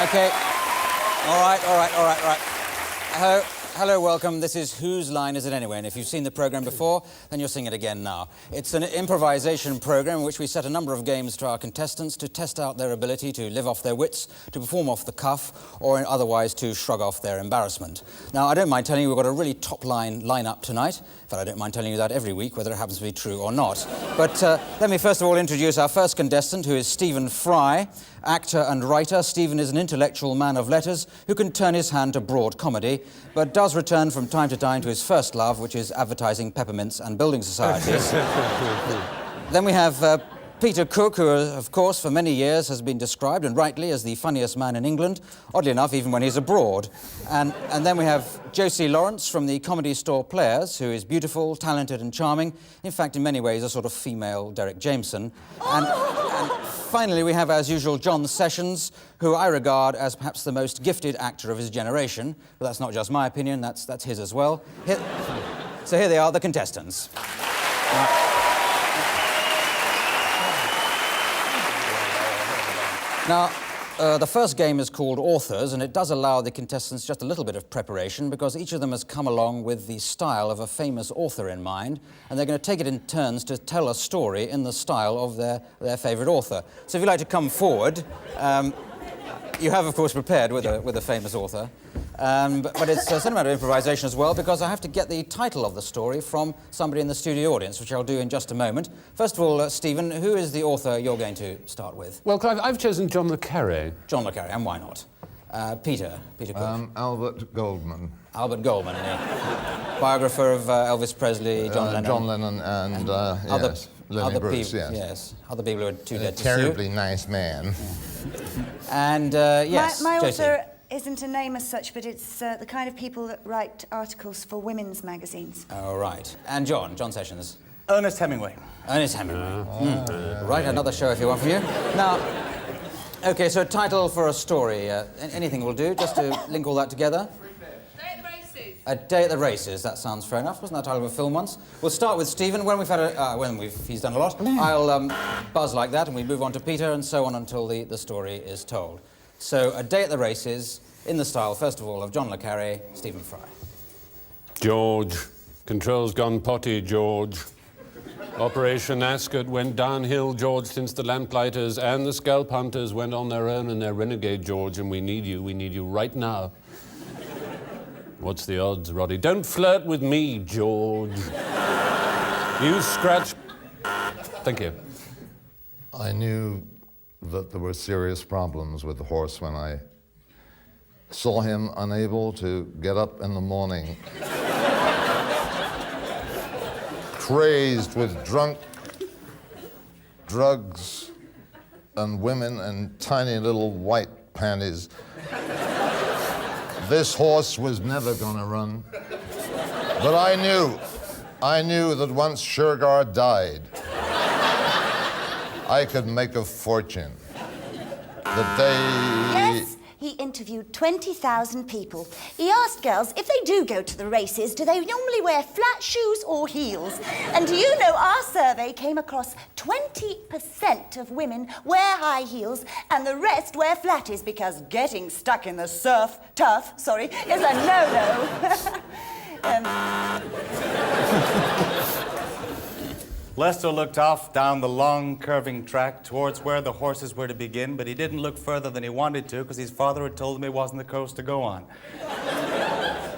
OK. All right. Hello, welcome. This is Whose Line Is It Anyway? And if you've seen the programme before, then you'll sing it again now. It's an improvisation programme in which we set a number of games to our contestants to test out their ability to live off their wits, to perform off the cuff, or otherwise to shrug off their embarrassment. Now, I don't mind telling you we've got a really top-line lineup tonight. In fact, I don't mind telling you that every week, whether it happens to be true or not. But let me first of all introduce our first contestant, who is Stephen Fry, actor and writer. Stephen is an intellectual man of letters who can turn his hand to broad comedy, but does return from time to time to his first love, which is advertising peppermints and building societies. Then we have Peter Cook, who, of course, for many years has been described, and rightly, as the funniest man in England, oddly enough, even when he's abroad. And then we have Josie Lawrence from the Comedy Store Players, who is beautiful, talented and charming. In fact, in many ways, a sort of female Derek Jameson. And finally, we have, as usual, John Sessions, who I regard as perhaps the most gifted actor of his generation. But that's not just my opinion, that's his as well. So here they are, the contestants. Now, the first game is called Authors, and it does allow the contestants just a little bit of preparation because each of them has come along with the style of a famous author in mind, and they're going to take it in turns to tell a story in the style of their favourite author. So if you'd like to come forward, you have, of course, prepared with a famous author. But it's a certain amount of improvisation as well, because I have to get the title of the story from somebody in the studio audience, which I'll do in just a moment. First of all, Stephen, who is the author you're going to start with? Well, Clive, I've chosen John le Carré. John le Carré, and why not? Peter Cook. Albert Goldman. Albert Goldman, yeah. Biographer of Elvis Presley, John Lennon. John Lennon and other Bruce, people, yes. Other people who are too dead to sue. Terribly nice man. Yeah. And, yes, my Josie. author isn't a name as such, but it's the kind of people that write articles for women's magazines. Oh, right. And John Sessions. Ernest Hemingway. Ernest Hemingway. Right, another show if you want from you. Now, OK, so a title for a story. Anything will do, just to link all that together. Day at the Races. A Day at the Races, that sounds fair enough. Wasn't that the title of a film once? We'll start with Stephen. When we've had he's done a lot, I'll buzz like that and we move on to Peter and so on until the story is told. So, A Day at the Races, in the style, first of all, of John le Carré, Stephen Fry. George. Controls gone potty, George. Operation Ascot went downhill, George, since the lamplighter's and the scalp hunters went on their own and their renegade, George, and we need you right now. What's the odds, Roddy? Don't flirt with me, George. You scratch... Thank you. I knew that there were serious problems with the horse when I saw him unable to get up in the morning, crazed with drugs, and women and tiny little white panties. This horse was never gonna run. But I knew that once Shergar died, I could make a fortune. The day... Yes, he interviewed 20,000 people. He asked girls if they do go to the races, do they normally wear flat shoes or heels? And do you know our survey came across 20% of women wear high heels and the rest wear flatties because getting stuck in the turf, is a no-no. Lester looked off down the long, curving track towards where the horses were to begin, but he didn't look further than he wanted to because his father had told him it wasn't the course to go on.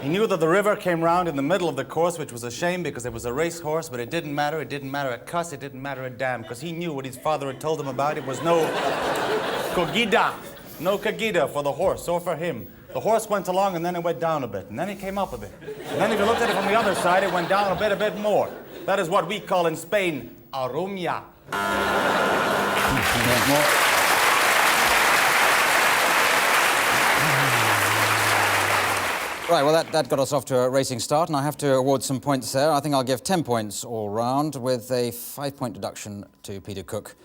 He knew that the river came round in the middle of the course, which was a shame because it was a racehorse, but it didn't matter a cuss, it didn't matter a damn, because he knew what his father had told him about it was no cogida for the horse, or for him. The horse went along and then it went down a bit, and then it came up a bit. And then if you looked at it from the other side, it went down a bit more. That is what we call in Spain, arumia. Right, well, that got us off to a racing start, and I have to award some points there. I think I'll give 10 points all round, with a 5-point deduction to Peter Cook,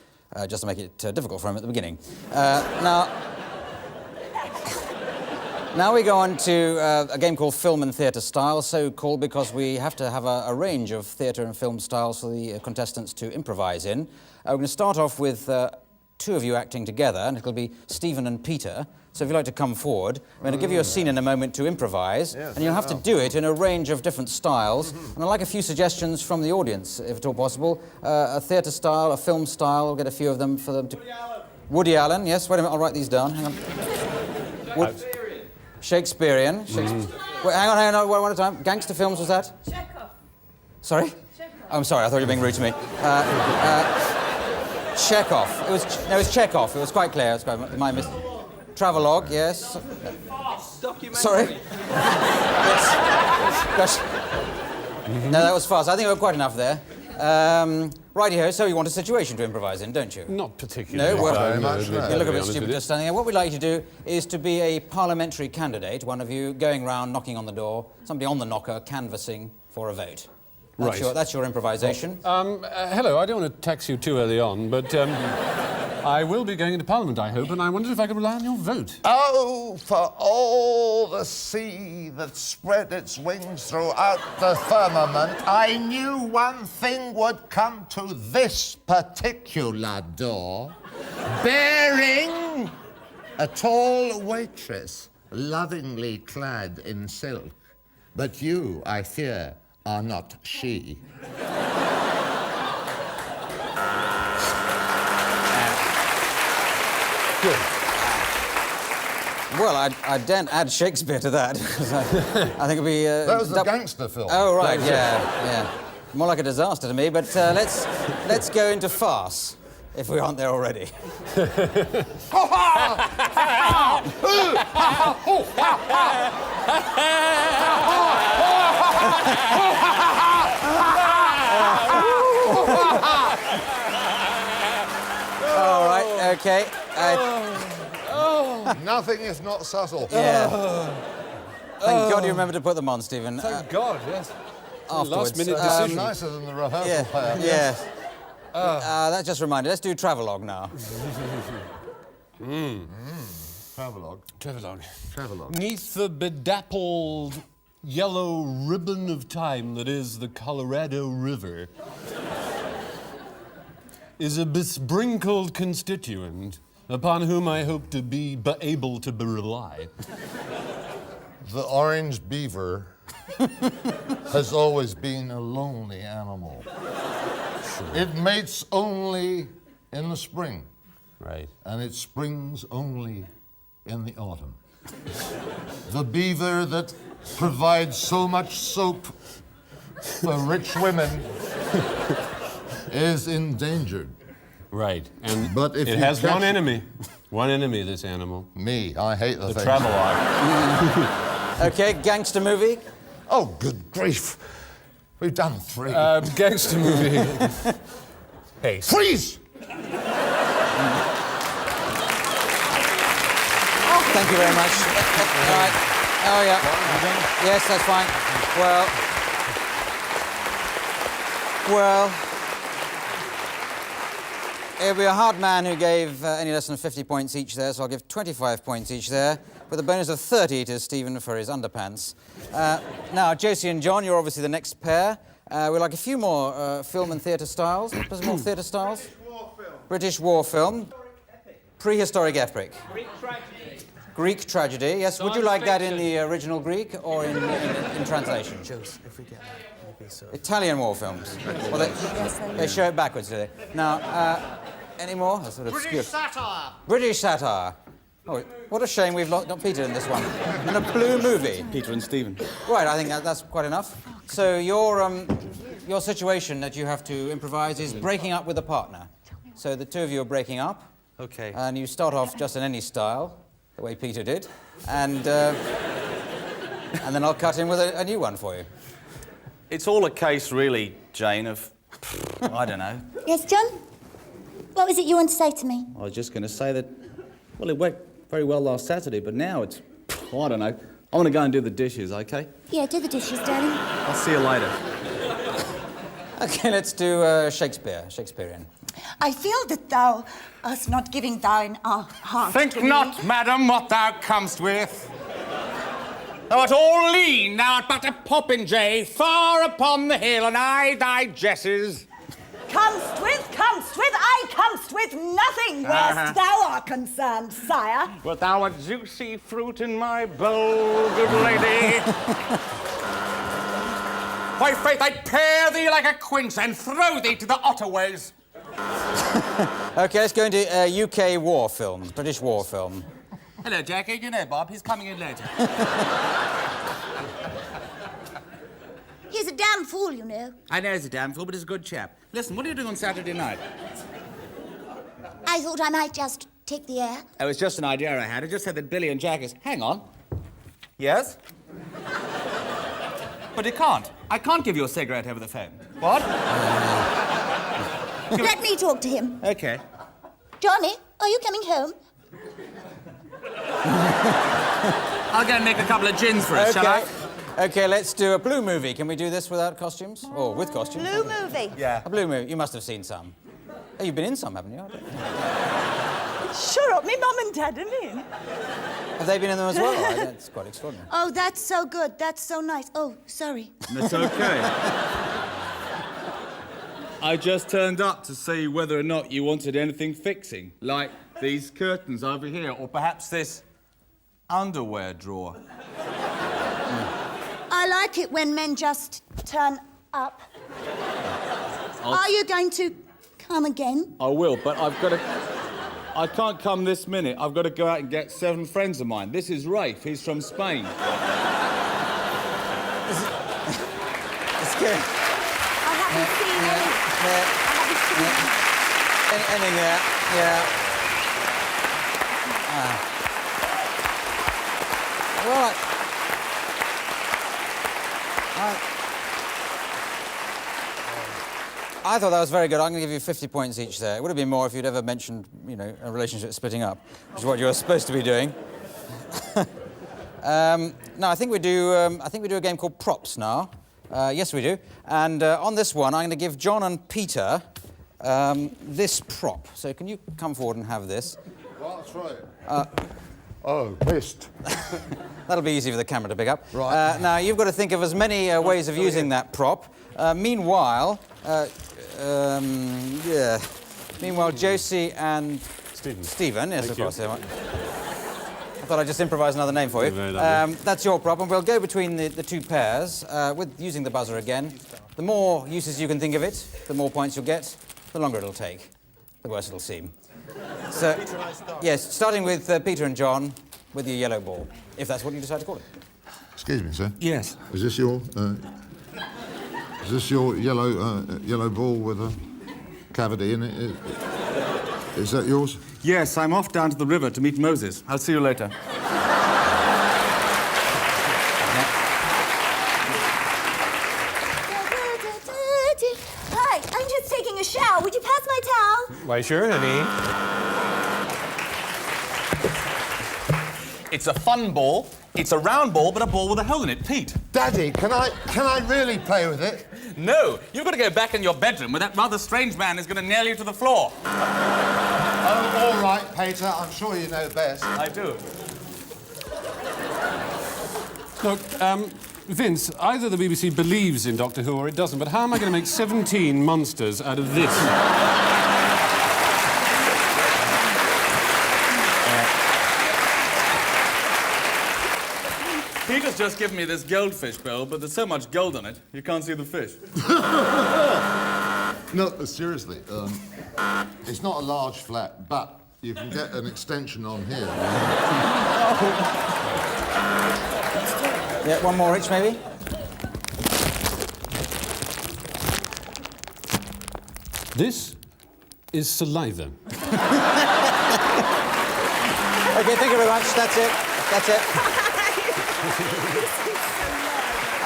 just to make it difficult for him at the beginning. Now we go on to a game called Film and Theatre Style, so called because we have to have a range of theatre and film styles for the contestants to improvise in. We're going to start off with two of you acting together, and it'll be Stephen and Peter. So if you'd like to come forward, I'm going to give you a scene in a moment to improvise, and you'll have to do it in a range of different styles. And I'd like a few suggestions from the audience, if at all possible. A theatre style, a film style, we'll get a few of them for them to... Woody Allen, yes. Wait a minute, I'll write these down. Hang on. Shakespearean. Wait, hang on, one at a time. Gangster films, was that? Chekhov. Sorry? Oh, I'm sorry, I thought you were being rude to me. Chekhov. It was Chekhov. It was quite clear. It was quite my mistake. Travelogue, yes. Documentary. Sorry? Gosh. No, that was fast. I think we're quite enough there. Righty-ho, so you want a situation to improvise in, don't you? Not particularly. No, well, very much, no. you look a bit stupid just standing there. What we'd like you to do is to be a parliamentary candidate, one of you going round, knocking on the door, somebody on the knocker, canvassing for a vote. That's Right. That's your improvisation. Hello, I don't want to tax you too early on, but I will be going into Parliament, I hope, and I wondered if I could rely on your vote. Oh, for all the sea that spread its wings throughout the firmament, I knew one thing would come to this particular door, bearing a tall waitress, lovingly clad in silk. But you, I fear, are not she. Good. Well, I daren't add Shakespeare to that. 'Cause I think it'd be... That was the gangster film. Oh, right, yeah. More like a disaster to me, but let's go into farce, if we aren't there already. All right, okay. Nothing is not subtle. Yeah. Thank God you remembered to put them on, Stephen. Thank God, yes. Afterwards. Last-minute decision. Nicer than the rehearsal player. Yeah. That just reminded. Let's do travelogue now. Travelogue. Travelogue. Neath the bedappled yellow ribbon of time that is the Colorado River is a besprinkled constituent upon whom I hope to be able to rely. The orange beaver has always been a lonely animal. It mates only in the spring. Right. And it springs only in the autumn. The beaver that provides so much soap for rich women is endangered. Right. And But if it you has catch one it- enemy. One enemy, this animal. Me, I hate the thing. Travelogue. Okay, gangster movie. Oh, good grief. We've done 3. Gangster movie. Hey. Freeze! Thank you very much. All right. Oh, yeah. Yes, that's fine. Well, it'll be a hard man who gave any less than 50 points each there, so I'll give 25 points each there, with a bonus of 30 to Stephen for his underpants. Now, Josie and John, you're obviously the next pair. We'd like a few more film and theatre styles. Some more theatre styles? British war film. Prehistoric epic. Greek tragedy, yes. Would you like that in the original Greek or in translation? If we get that, maybe so. Italian war films. Well, they show it backwards, do they? Now, any more? That's sort of obscure. Satire. British satire. Oh, what a shame we've not Peter in this one. And a blue movie. Peter and Stephen. Right, I think that's quite enough. So your situation that you have to improvise is breaking up with a partner. So the two of you are breaking up. Okay. And you start off just in any style, the way Peter did, and then I'll cut in with a new one for you. It's all a case, really, Jane, of... I don't know. Yes, John? What was it you wanted to say to me? I was just going to say that, well, it went very well last Saturday, but now it's... I don't know. I want to go and do the dishes, OK? Yeah, do the dishes, darling. I'll see you later. Okay, let's do Shakespearean. I feel that thou art not giving thine heart Think to me. not, madam, what thou comest with. Thou art all lean, thou art but a popinjay, far upon the hill, and I thy jesses. I comest with nothing, where'st thou art concerned, sire. Wilt thou a juicy fruit in my bowl, good lady? Why, faith, I'd pare thee like a quince and throw thee to the Otterways. OK, let's go into UK war film, British war film. Hello, Jackie. You know Bob. He's coming in later. He's a damn fool, you know. I know he's a damn fool, but he's a good chap. Listen, what are you doing on Saturday night? I thought I might just take the air. Oh, it's just an idea I had. I just said that Billy and Jack is... Hang on. Yes? But he can't. I can't give you a cigarette over the phone. What? Let me talk to him. OK. Johnny, are you coming home? I'll go and make a couple of gins for us, shall I? OK, let's do a blue movie. Can we do this without costumes? Or with costumes? Blue movie. Yeah. A blue movie. You must have seen some. Oh, you've been in some, haven't you? Sure up, me mum and dad are in. Have they been in them as well? That's quite extraordinary. Oh, that's so good. That's so nice. Oh, sorry. That's okay. I just turned up to see whether or not you wanted anything fixing, like these curtains over here, or perhaps this underwear drawer. I like it when men just turn up. Are you going to come again? I will, but I've got to... I can't come this minute. I've got to go out and get 7 friends of mine. This is Rafe. He's from Spain. It's good. I haven't seen any. I haven't seen any. Ending there, yeah. Well, I thought that was very good. I'm going to give you 50 points each there. It would have been more if you'd ever mentioned, you know, a relationship splitting up, which is what you're supposed to be doing. No, I think we do a game called Props now. Yes, we do. And on this one, I'm going to give John and Peter this prop. So can you come forward and have this? Well, that's right. Oh, missed. That'll be easy for the camera to pick up. Right. Now, you've got to think of as many ways of using that prop. Meanwhile, Josie and Stephen, yes, of course. I thought I'd just improvise another name for you. That's your prop, and we'll go between the two pairs with using the buzzer again. The more uses you can think of it, the more points you'll get, the longer it'll take, the worse it'll seem. So, yes, starting with Peter and John with your yellow ball, if that's what you decide to call it. Excuse me, sir. Yes. Is this your yellow ball with a cavity in it? Is that yours? Yes, I'm off down to the river to meet Moses. I'll see you later. Hi, I'm just taking a shower. Would you pass my towel? Why, sure, honey. It's a fun ball. It's a round ball, but a ball with a hole in it. Pete. Daddy, can I really play with it? No, you've got to go back in your bedroom where that rather strange man is going to nail you to the floor. Oh, all right, Peter. I'm sure you know best. I do. Look, Vince, either the BBC believes in Doctor Who or it doesn't, but how am I going to make 17 monsters out of this? Peter's just given me this goldfish bowl, but there's so much gold on it, you can't see the fish. No, seriously. It's not a large flat, but you can get an extension on here. Yeah, one more each, maybe? This is saliva. OK, thank you very much. That's it. That's it.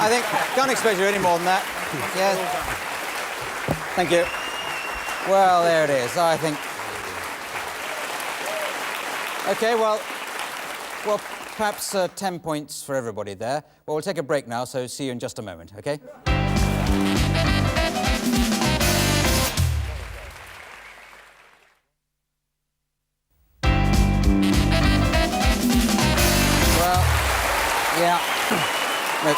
I think, can't expect you any more than that. Yeah. Thank you. Well, there it is, I think. OK, well, perhaps 10 points for everybody there. Well, we'll take a break now, so see you in just a moment, OK? Well, yeah. No.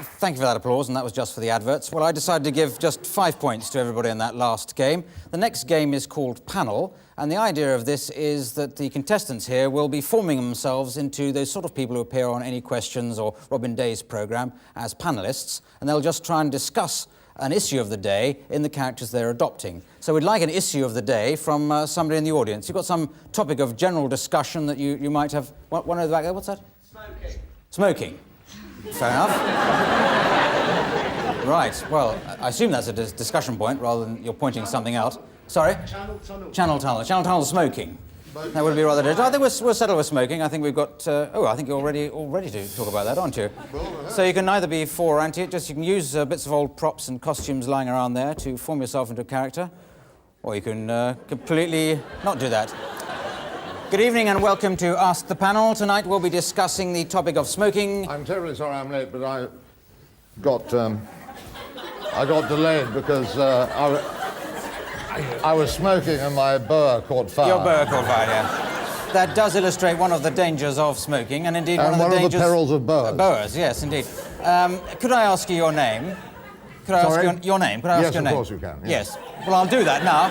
thank you for that applause, and that was just for the adverts. Well, I decided to give just 5 points to everybody in that last game. The next game is called Panel, and the idea of this is that the contestants here will be forming themselves into those sort of people who appear on Any Questions or Robin Day's programme as panellists, and they'll just try and discuss an issue of the day in the characters they're adopting. So we'd like an issue of the day from somebody in the audience. You've got some topic of general discussion that you might have... One over the back there, what's that? Smoking. Smoking. Fair enough. Right, well, I assume that's a discussion point rather than you're pointing something out. Sorry? Channel tunnel. Channel tunnel. Channel tunnel smoking. That would be rather different. I think we'll settle with smoking. I think we've got... I think you're all ready to talk about that, aren't you? So you can neither be for or anti it, just you can use bits of old props and costumes lying around there to form yourself into a character, or you can completely not do that. Good evening and welcome to Ask the Panel. Tonight we'll be discussing the topic of smoking. I'm terribly sorry I'm late, but I got delayed because I was smoking and my boa caught fire. Your boa caught fire, yeah. That does illustrate one of the dangers of smoking, and indeed And one of the dangers... the perils of boas. Boas, yes, indeed. Could I ask you your name? Could I Sorry? ask your name? Could I ask Yes, your of name? course you can, yes. Well, I'll do that now.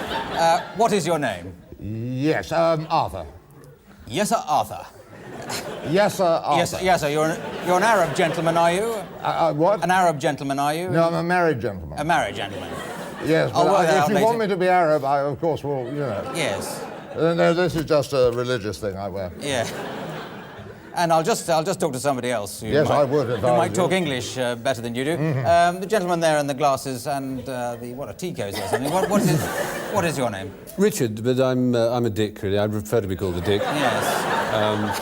What is your name? Yes, Arthur. Yes, sir, Arthur. Yes, Arthur. Yes, sir. You're an Arab gentleman, are you? What? An Arab gentleman, are you? No, I'm a married gentleman. A married gentleman. Yes, I'll but work that out if you later. want me to be Arab, I, of course, will, you know. Yes. No, this is just a religious thing I wear. Yeah. And I'll just talk to somebody else. Yes, I would if Who I was might you. talk English better than you do. The gentleman there in the glasses and Ticos or something. What is your name? Richard, but I'm a Dick, really. I'd prefer to be called a Dick. Yes.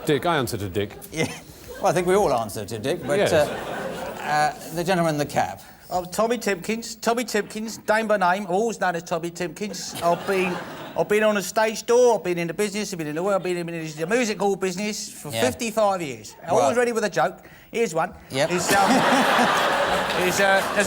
Dick, I answer to Dick. Yeah. Well, I think we all answer to Dick, but Yes. the gentleman in the cap. I'm Tommy Timpkins, name by name, always known as Tommy Timpkins. I've been on a stage door, I've been in the business, I've been in the world, I've been in the music hall business for 55 years. I'm always ready with a joke. Here's one. Yep. There's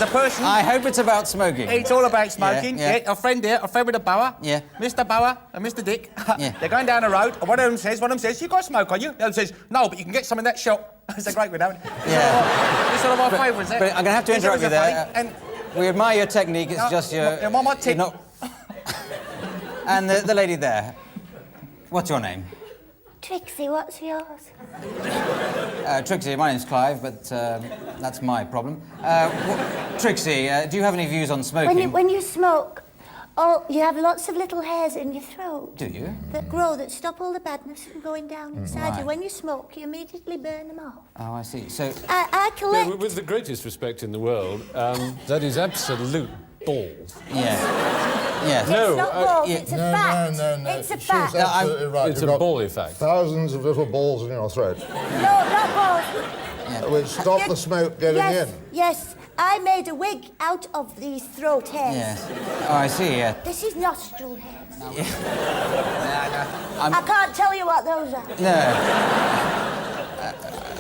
a person... I hope it's about smoking. It's all about smoking. Yeah. A friend with a boa. Yeah. Mr. Boa and Mr. Dick. Yeah. They're going down the road, and one of them says, you got smoke on you? The other says, no, but you can get some in that shop. It's a great one, haven't it? Yeah. It's one of my favourites. But I'm going to have to interrupt you there. We admire your technique, it's just your... My tick. you're not- And the lady there, what's your name? Trixie, what's yours? Trixie, my name's Clive, but that's my problem. Trixie, do you have any views on smoking? When you smoke, you have lots of little hairs in your throat. Do you? That grow, that stop all the badness from going down inside Right. you. When you smoke, you immediately burn them off. Oh, I see. So, I collect... No, with the greatest respect in the world, that is absolute balls. yeah. Yes. No, It's not balls, yeah. it's a fact. No. It's a She's fact. absolutely right. It's You've a got ball effect. thousands of little balls in your throat, No, not balls. which stop the smoke getting in. Yes. I made a wig out of these throat hairs. Yes. Oh, I see, yeah. This is nostril hairs. I can't tell you what those are. No.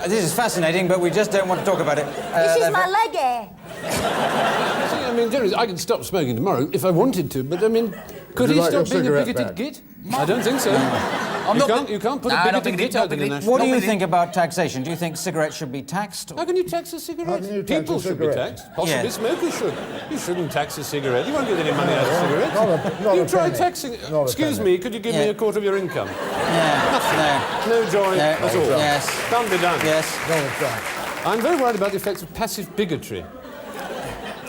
This is fascinating, but we just don't want to talk about it. This is my leg hair. See, I mean, generally, I can stop smoking tomorrow if I wanted to, but I mean, could Would you he like your stop being a cigarette bigoted back? git? I don't think so. You can't put No, a not bigoted bigoted, git out not in the bigoted. national... What do you think about taxation? Do you think cigarettes should be taxed? How can you tax a cigarette? How can you tax People a should be cigarette? taxed. Possibly Yes. smokers should. You shouldn't tax a cigarette. You won't get any money out of cigarettes. Not you a try penny. taxing... Not a Excuse penny. me, could you give me Yeah. a quarter of your income? Yeah. No joy No. at all. Yes. Can't be done. Yes. No, it's right. I'm very worried about the effects of passive bigotry.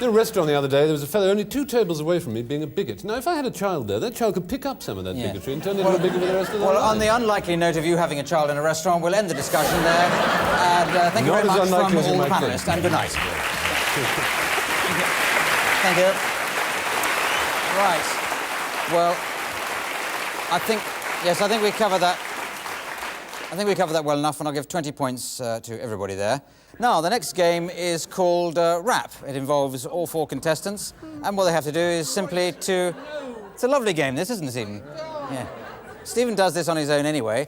In a restaurant the other day, there was a fellow only 2 tables away from me being a bigot. Now, if I had a child there, that child could pick up some of that Yeah. bigotry and turn into a bigot for the rest of their Well, lives. on the unlikely note of you having a child in a restaurant, we'll end the discussion there. And thank you Not very as much from unlikely as all it the might be. panellists, and good night. Thank you. Right. Well, I think we covered that. I think we covered that well enough, and I'll give 20 points to everybody there. Now, the next game is called Rap. It involves all 4 contestants, and what they have to do is simply to... It's a lovely game, this, isn't it, Stephen? Yeah. Stephen does this on his own anyway,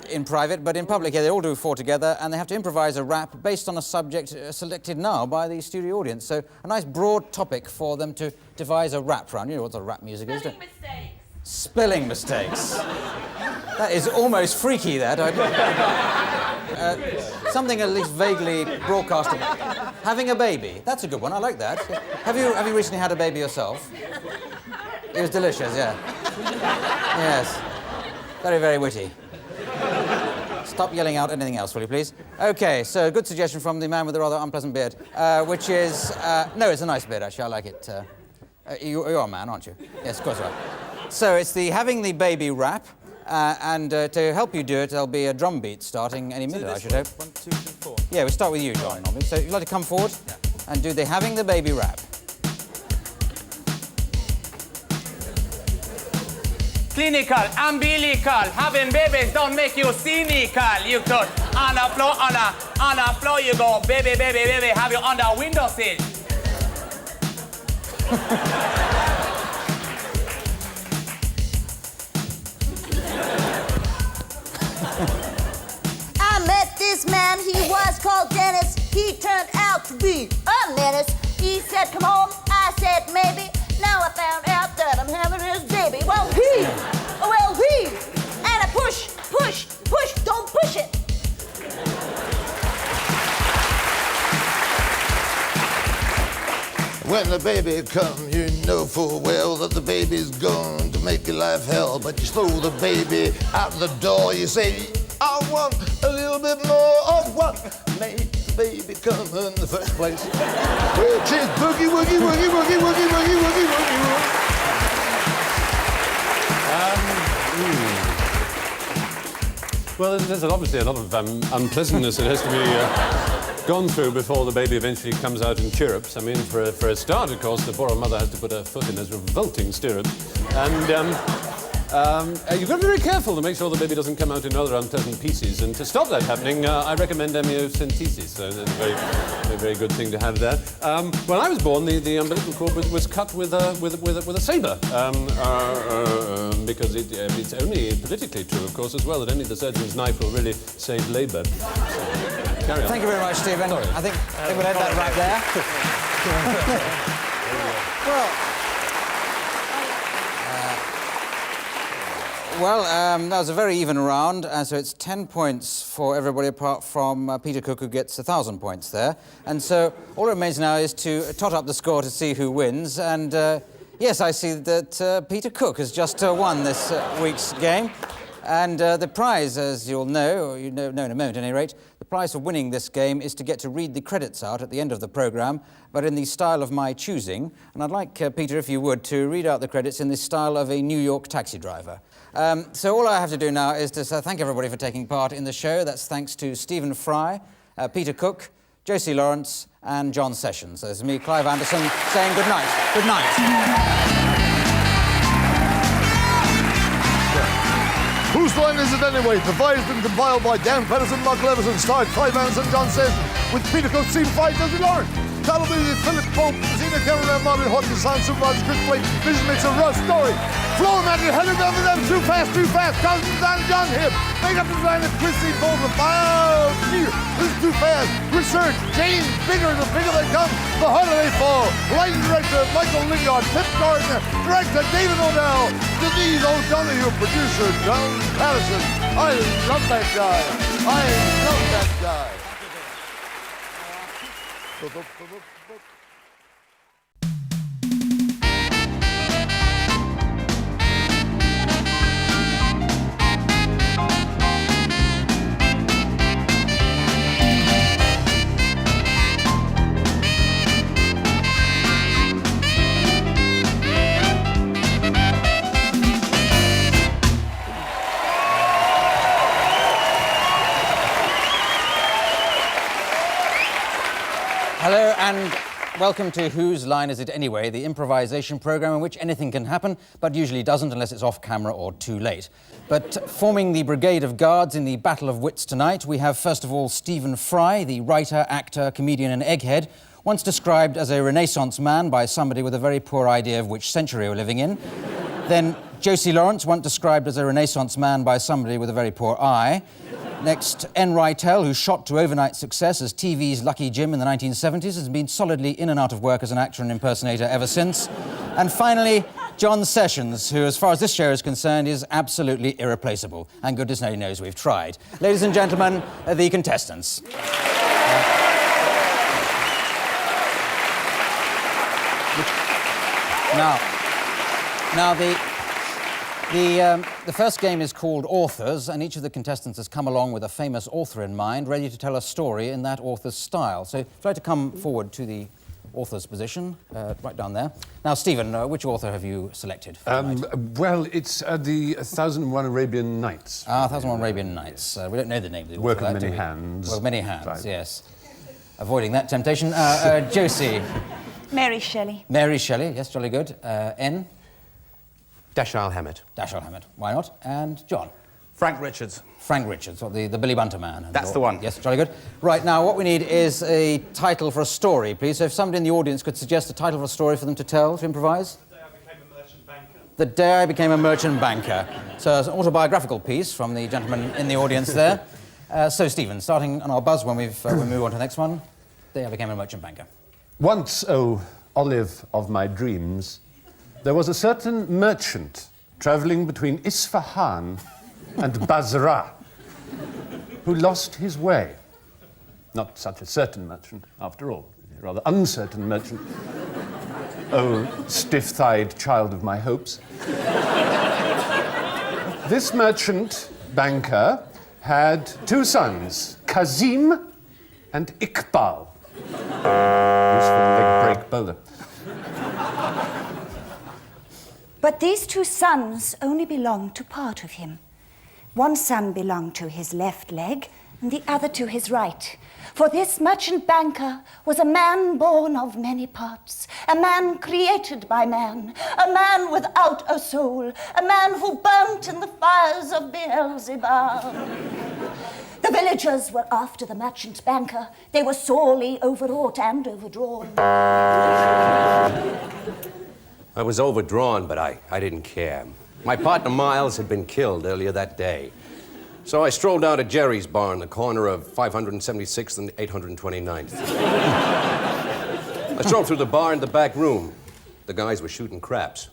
in private, but in public here they all do 4 together, and they have to improvise a rap based on a subject selected now by the studio audience. So, a nice broad topic for them to devise a rap round. You know what the rap music is, don't you? Spelling mistakes. That is almost freaky, that. something at least vaguely broadcastable. Having a baby. That's a good one. I like that. Have you recently had a baby yourself? It was delicious, yeah. Yes. Very, very witty. Stop yelling out anything else, will you, please? OK, so good suggestion from the man with the rather unpleasant beard, which is... no, it's a nice beard, actually. I like it. You're a man, aren't you? Yes, of course you are. So it's the having the baby rap, and to help you do it, there'll be a drum beat starting any minute, I should hope. 1, 2, 3, 4. Yeah, we'll start with you, John, normally. So if you'd like to come forward and do the having the baby rap. Clinical, umbilical, having babies don't make you cynical. You could on the floor you go, baby, baby, baby, have you on the windowsill. I met this man, he was called Dennis. He turned out to be a menace. He said, come home, I said, maybe. Now I found out that I'm having his baby. Well, he, and a push, don't push it. When the baby comes, you know full well that the baby's going to make your life hell. But you throw the baby out the door, you say, I want a little bit more of what made the baby come in the first place. Which is boogie, woogie, woogie, woogie, woogie, woogie, woogie, woogie, woogie. Well, there's obviously a lot of unpleasantness that has to be gone through before the baby eventually comes out and chirrups. I mean, for a start, of course, the poor old mother has to put her foot in those revolting stirrups. And you've got to be very careful to make sure the baby doesn't come out in other unpleasant pieces. And to stop that happening, I recommend amniocentesis. So that's a very good thing to have there. When I was born, the umbilical cord was cut with a sabre. Because it's only politically true, of course, as well, that only the surgeon's knife will really save labour. So, carry on. Thank you very much, Stephen. Sorry. I think we'll end that right there. That was a very even round, and so it's 10 points for everybody apart from Peter Cook, who gets 1,000 points there. And so all it remains now is to tot up the score to see who wins. And yes, I see that Peter Cook has just won this week's game. And the prize, as you'll know, or you know in a moment at any rate, the prize for winning this game is to get to read the credits out at the end of the programme, but in the style of my choosing. And I'd like, Peter, if you would, to read out the credits in the style of a New York taxi driver. So all I have to do now is to thank everybody for taking part in the show. That's thanks to Stephen Fry, Peter Cook, Josie Lawrence, and John Sessions. There's me, Clive Anderson, saying good night. Good night. Whose line is it anyway? Devised and compiled by Dan Patterson, Mark Levison, starred Clive Anderson, John Sessions, with Peter Cook, Stephen Fry, Josie Lawrence. Television, Philip Pope, Zena Cameron, Martin Hodgson, sound supervisor, Chris Blake, vision mixer, Russ Story. Floor manager, Heather Melvin, them too fast, Cousins and John Hibb. Makeup designer, Christine Bolton. This is too fast. Research, James, bigger they come, the harder they fall. Lighting director, Michael Lingard. Pip Gardner. Director, David O'Dell. Denise O'Donoghue. Producer, John Patterson. I love that guy. Hello and welcome to Whose Line Is It Anyway, the improvisation programme in which anything can happen, but usually doesn't unless it's off camera or too late. But forming the brigade of guards in the battle of wits tonight, we have first of all Stephen Fry, the writer, actor, comedian and egghead, once described as a Renaissance man by somebody with a very poor idea of which century we're living in. Then Josie Lawrence, once described as a Renaissance man by somebody with a very poor eye. Next, N. Rytell, who shot to overnight success as TV's Lucky Jim in the 1970s, has been solidly in and out of work as an actor and impersonator ever since. And finally, John Sessions, who, as far as this show is concerned, is absolutely irreplaceable. And goodness only knows we've tried. Ladies and gentlemen, the contestants. Now, the first game is called Authors, and each of the contestants has come along with a famous author in mind, ready to tell a story in that author's style. So if you'd like to come forward to the author's position, right down there. Now, Stephen, which author have you selected for tonight? Well, it's the 1001 Arabian Nights. 1001 Arabian Nights. We don't know the name of the author. Work of that, many do we? hands. Well, many hands, Right. yes. Avoiding that temptation. Josie. Mary Shelley. Mary Shelley, yes, jolly good. N. Dashiell Hammett. Dashiell Hammett, why not? And John. Frank Richards. Frank Richards, or the Billy Bunter man. That's the one. Yes, jolly good. Right, now what we need is a title for a story, please. So if somebody in the audience could suggest a title for a story for them to tell, to improvise. The Day I Became a Merchant Banker. The Day I Became a Merchant Banker. So it's an autobiographical piece from the gentleman in the audience there. So, Stephen, starting on our buzz when we move on to the next one. The Day I Became a Merchant Banker. Once, oh, olive of my dreams, there was a certain merchant travelling between Isfahan and Basra who lost his way. Not such a certain merchant, after all, a rather uncertain merchant. Oh, stiff-thighed child of my hopes. This merchant banker had two sons, Kazim and Iqbal. Useful leg break bowler. But these two sons only belonged to part of him. One son belonged to his left leg and the other to his right. For this merchant banker was a man born of many parts, a man created by man, a man without a soul, a man who burnt in the fires of Beelzebub. The villagers were after the merchant banker. They were sorely overwrought and overdrawn. I was overdrawn, but I didn't care. My partner Miles had been killed earlier that day. So I strolled down to Jerry's bar on the corner of 576th and 829th. I strolled through the bar in the back room. The guys were shooting craps.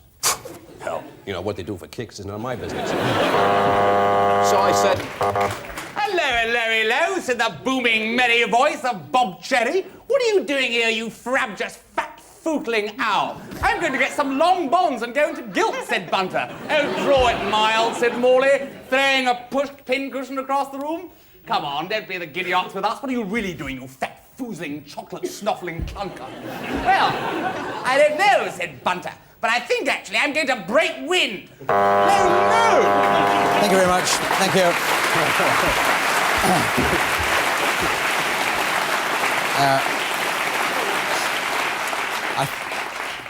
Hell, you know, what they do for kicks is none of my business. So I said, Hello, hello, hello, said the booming, merry voice of Bob Cherry. What are you doing here, you frabjous, fat-footling owl? I'm going to get some long bonds and go into gilt, said Bunter. Oh, draw it, Miles, said Morley, throwing a pushed pincushion across the room. Come on, don't be the giddy ox with us. What are you really doing, you fat, foozling, chocolate-snuffling clunker? Well, I don't know, said Bunter, but I think, actually, I'm going to break wind. Oh, no! Thank you very much. Thank you. I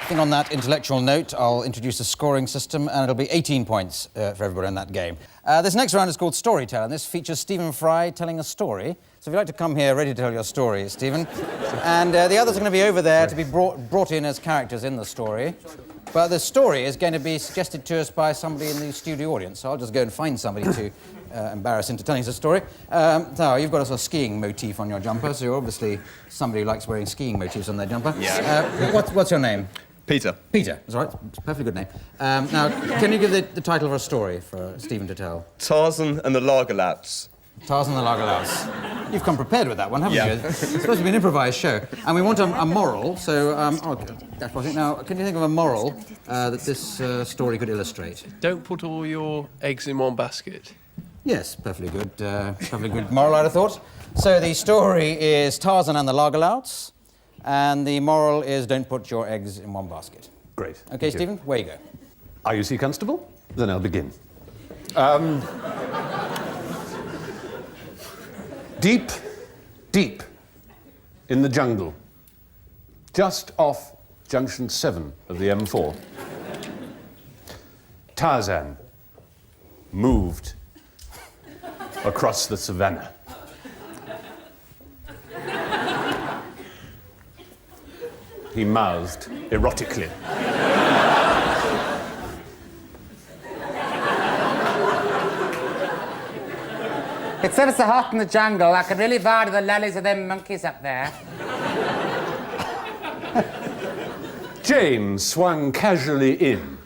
think on that intellectual note, I'll introduce a scoring system, and it'll be 18 points for everybody in that game. This next round is called Storytell, and this features Stephen Fry telling a story. So if you'd like to come here ready to tell your story, Stephen. And the others are going to be over there to be brought in as characters in the story. But the story is going to be suggested to us by somebody in the studio audience, so I'll just go and find somebody to embarrass into telling us a story. So you've got a sort of skiing motif on your jumper, so you're obviously somebody who likes wearing skiing motifs on their jumper. Yeah. What's your name? Peter. Peter, that's right. It's a perfectly good name. Now, can you give the title of a story for Stephen to tell? Tarzan and the Lagerlouts. Tarzan and the Lagerlouts. You've come prepared with that one, haven't Yeah. you? It's supposed to be an improvised show. And we want a moral, so... that's what I think. Now, can you think of a moral that this story could illustrate? Don't put all your eggs in one basket. Yes, perfectly good moral, I'd have thought. So the story is Tarzan and the Lagerlouts, and the moral is don't put your eggs in one basket. Great. Okay, Stephen, where you go. Are you sea constable? Then I'll begin. Deep, deep in the jungle, just off Junction 7 of the M4, Tarzan moved across the savannah. He mouthed erotically. It's ever so hot in the jungle. I could really vow to the lollies of them monkeys up there. Jane swung casually in.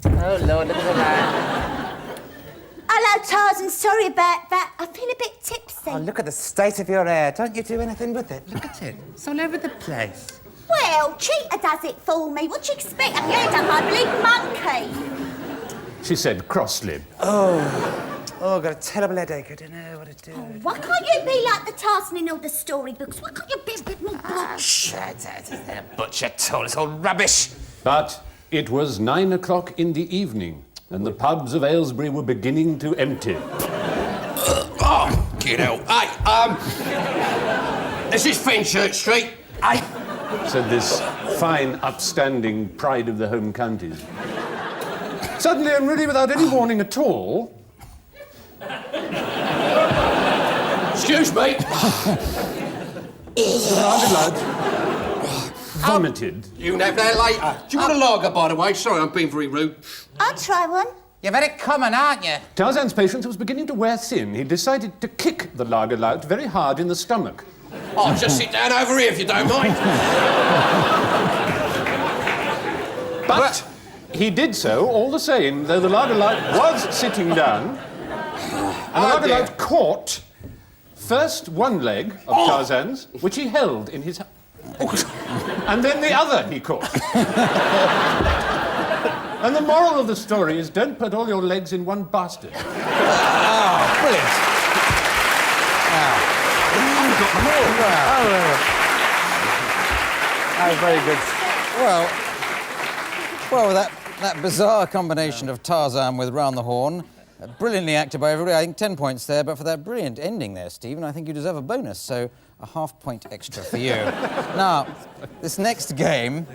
Oh, Lord, look at the man. Hello, Tarzan. Sorry about that. I feel a bit tipsy. Oh, look at the state of your hair. Don't you do anything with it? Look at it. It's all over the place. Well, Cheetah does it for me. What do you expect? I've done my bleeding monkey. She said crossly. Oh, I've got a terrible headache. I don't know what to do. Oh, why can't you be like the Tarzan in all the storybooks? Why can't you be a bit more butch? Butcher told it's all rubbish. But it was 9 o'clock in the evening, and the pubs of Aylesbury were beginning to empty. Oh, get out. Hey, this is Fenchurch Street. Hey. Said this fine, upstanding pride of the home counties. Suddenly, and really without any warning at all... Excuse me. Vomited. You can have that later. Do you want a lager, by the way? Sorry, I'm being very rude. I'll try one. You're very common, aren't you? Tarzan's patience was beginning to wear thin. He decided to kick the lager out very hard in the stomach. Oh, just sit down over here if you don't mind. But he did so all the same, though the lager was sitting down. And the lager caught first one leg of Tarzan's, which he held in his hand. And then the other he caught. And the moral of the story is don't put all your legs in one basket. Oh, brilliant. Oh, very good. Well, that bizarre combination of Tarzan with Round the Horn, brilliantly acted by everybody. I think 10 points there, but for that brilliant ending there, Stephen, I think you deserve a bonus, so a half point extra for you. Now, this next game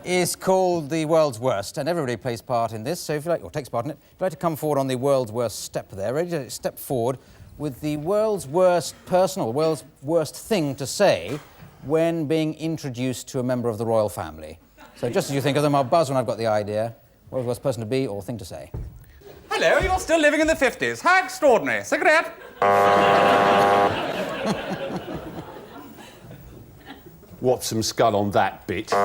is called The World's Worst, and everybody plays part in this, so if you like, or takes part in it, if you'd like to come forward on the world's worst step there, ready to step forward with the world's worst person, or world's worst thing to say when being introduced to a member of the royal family. So just as you think of them, I'll buzz when I've got the idea. World's worst person to be or thing to say. Hello, you're still living in the 50s. How extraordinary. Cigarette? What's some skull on that bit? Sorry.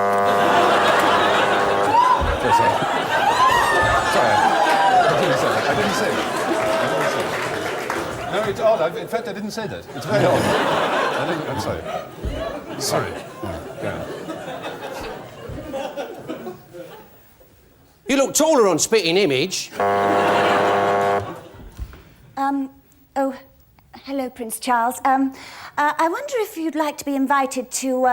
I didn't say that. No, it's odd. In fact, I didn't say that. It's very odd. I'm sorry. Sorry. Yeah. You look taller on Spitting Image. Oh, hello, Prince Charles. I wonder if you'd like to be invited to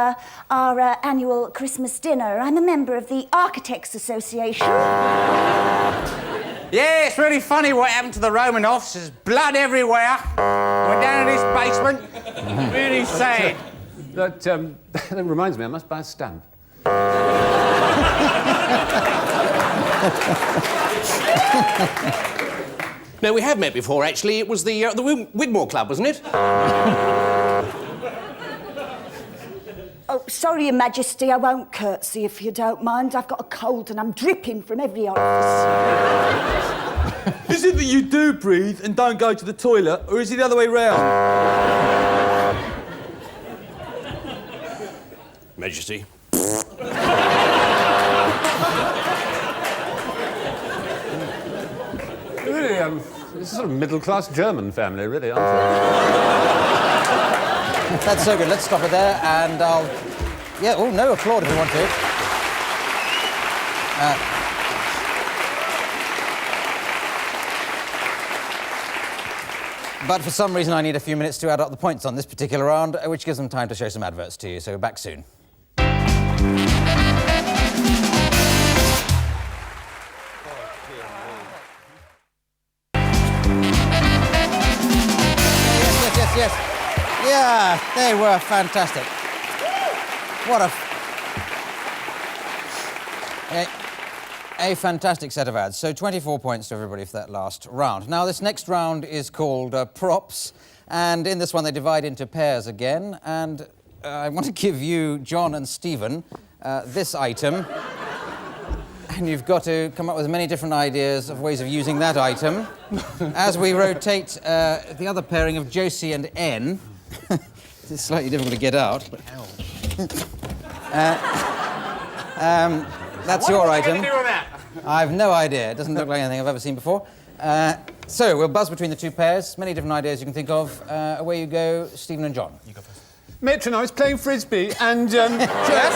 our annual Christmas dinner. I'm a member of the Architects Association. Yeah, it's really funny what happened to the Romanovs. There's blood everywhere. Went down in this basement. Really sad. That reminds me, I must buy a stamp. No, we have met before, actually. It was the Widmore Club, wasn't it? Oh, sorry, Your Majesty, I won't curtsy if you don't mind. I've got a cold and I'm dripping from every orifice. Is it that you do breathe and don't go to the toilet, or is it the other way round? Majesty. Really, this is sort of middle-class German family, really, aren't they? That's so good. Let's stop it there, and I'll... Yeah, oh, no, applaud if you want to. But for some reason, I need a few minutes to add up the points on this particular round, which gives them time to show some adverts to you, so back soon. Yes. Yeah, they were fantastic. What a fantastic set of ads. So 24 points to everybody for that last round. Now, this next round is called Props, and in this one they divide into pairs again, and I want to give you, John and Stephen, this item. and you've got to come up with many different ideas of ways of using that item. As we rotate the other pairing of Josie and N, it's slightly difficult to get out. But that's your item. What are you going to do with that? I've no idea. It doesn't look like anything I've ever seen before. So we'll buzz between the two pairs. Many different ideas you can think of. Away you go, Stephen and John. You go first. Merton, I was playing frisbee and, yes?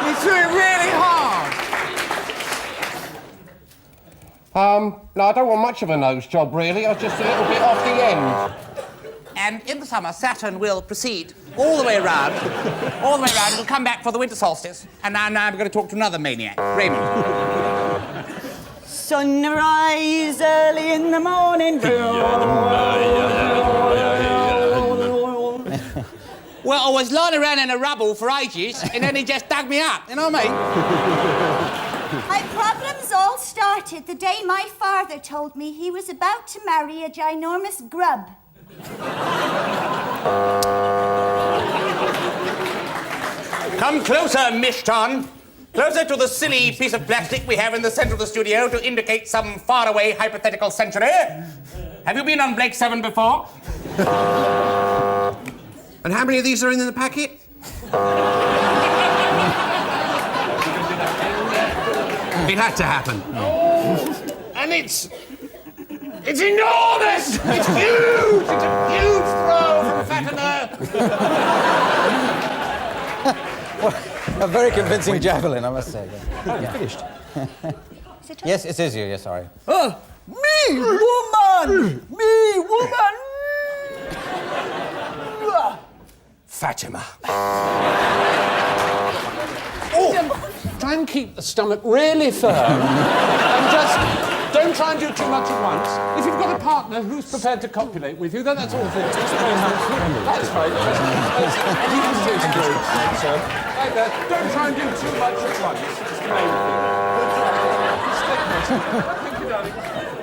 You threw it really hard. No, I don't want much of a nose job, really. I was just a little bit off the end. And in the summer, Saturn will proceed all the way around. All the way around. It'll come back for the winter solstice. And now I'm going to talk to another maniac, Raymond. Sunrise early in the morning. Well, I was lying around in the rubble for ages, and then he just dug me up. You know what I mean? My problems all started the day my father told me he was about to marry a ginormous grub. Come closer, Mishton. Closer to the silly piece of plastic we have in the centre of the studio to indicate some faraway hypothetical century. Have you been on Blake 7 before? And how many of these are in the packet? It had to happen. And it's enormous! It's huge! It's a huge throw from Fatima! A very convincing javelin, I must say. Oh, you finished. Yes, it is you. Yes, sorry. Oh, me, woman! Me, woman! Fatima. Oh, try and keep the stomach really firm. And just don't try and do too much at once. If you've got a partner who's prepared to copulate with you, then that's all things. That's right. Like that. Don't try and do too much at once. It's the main thing. Thank you, darling.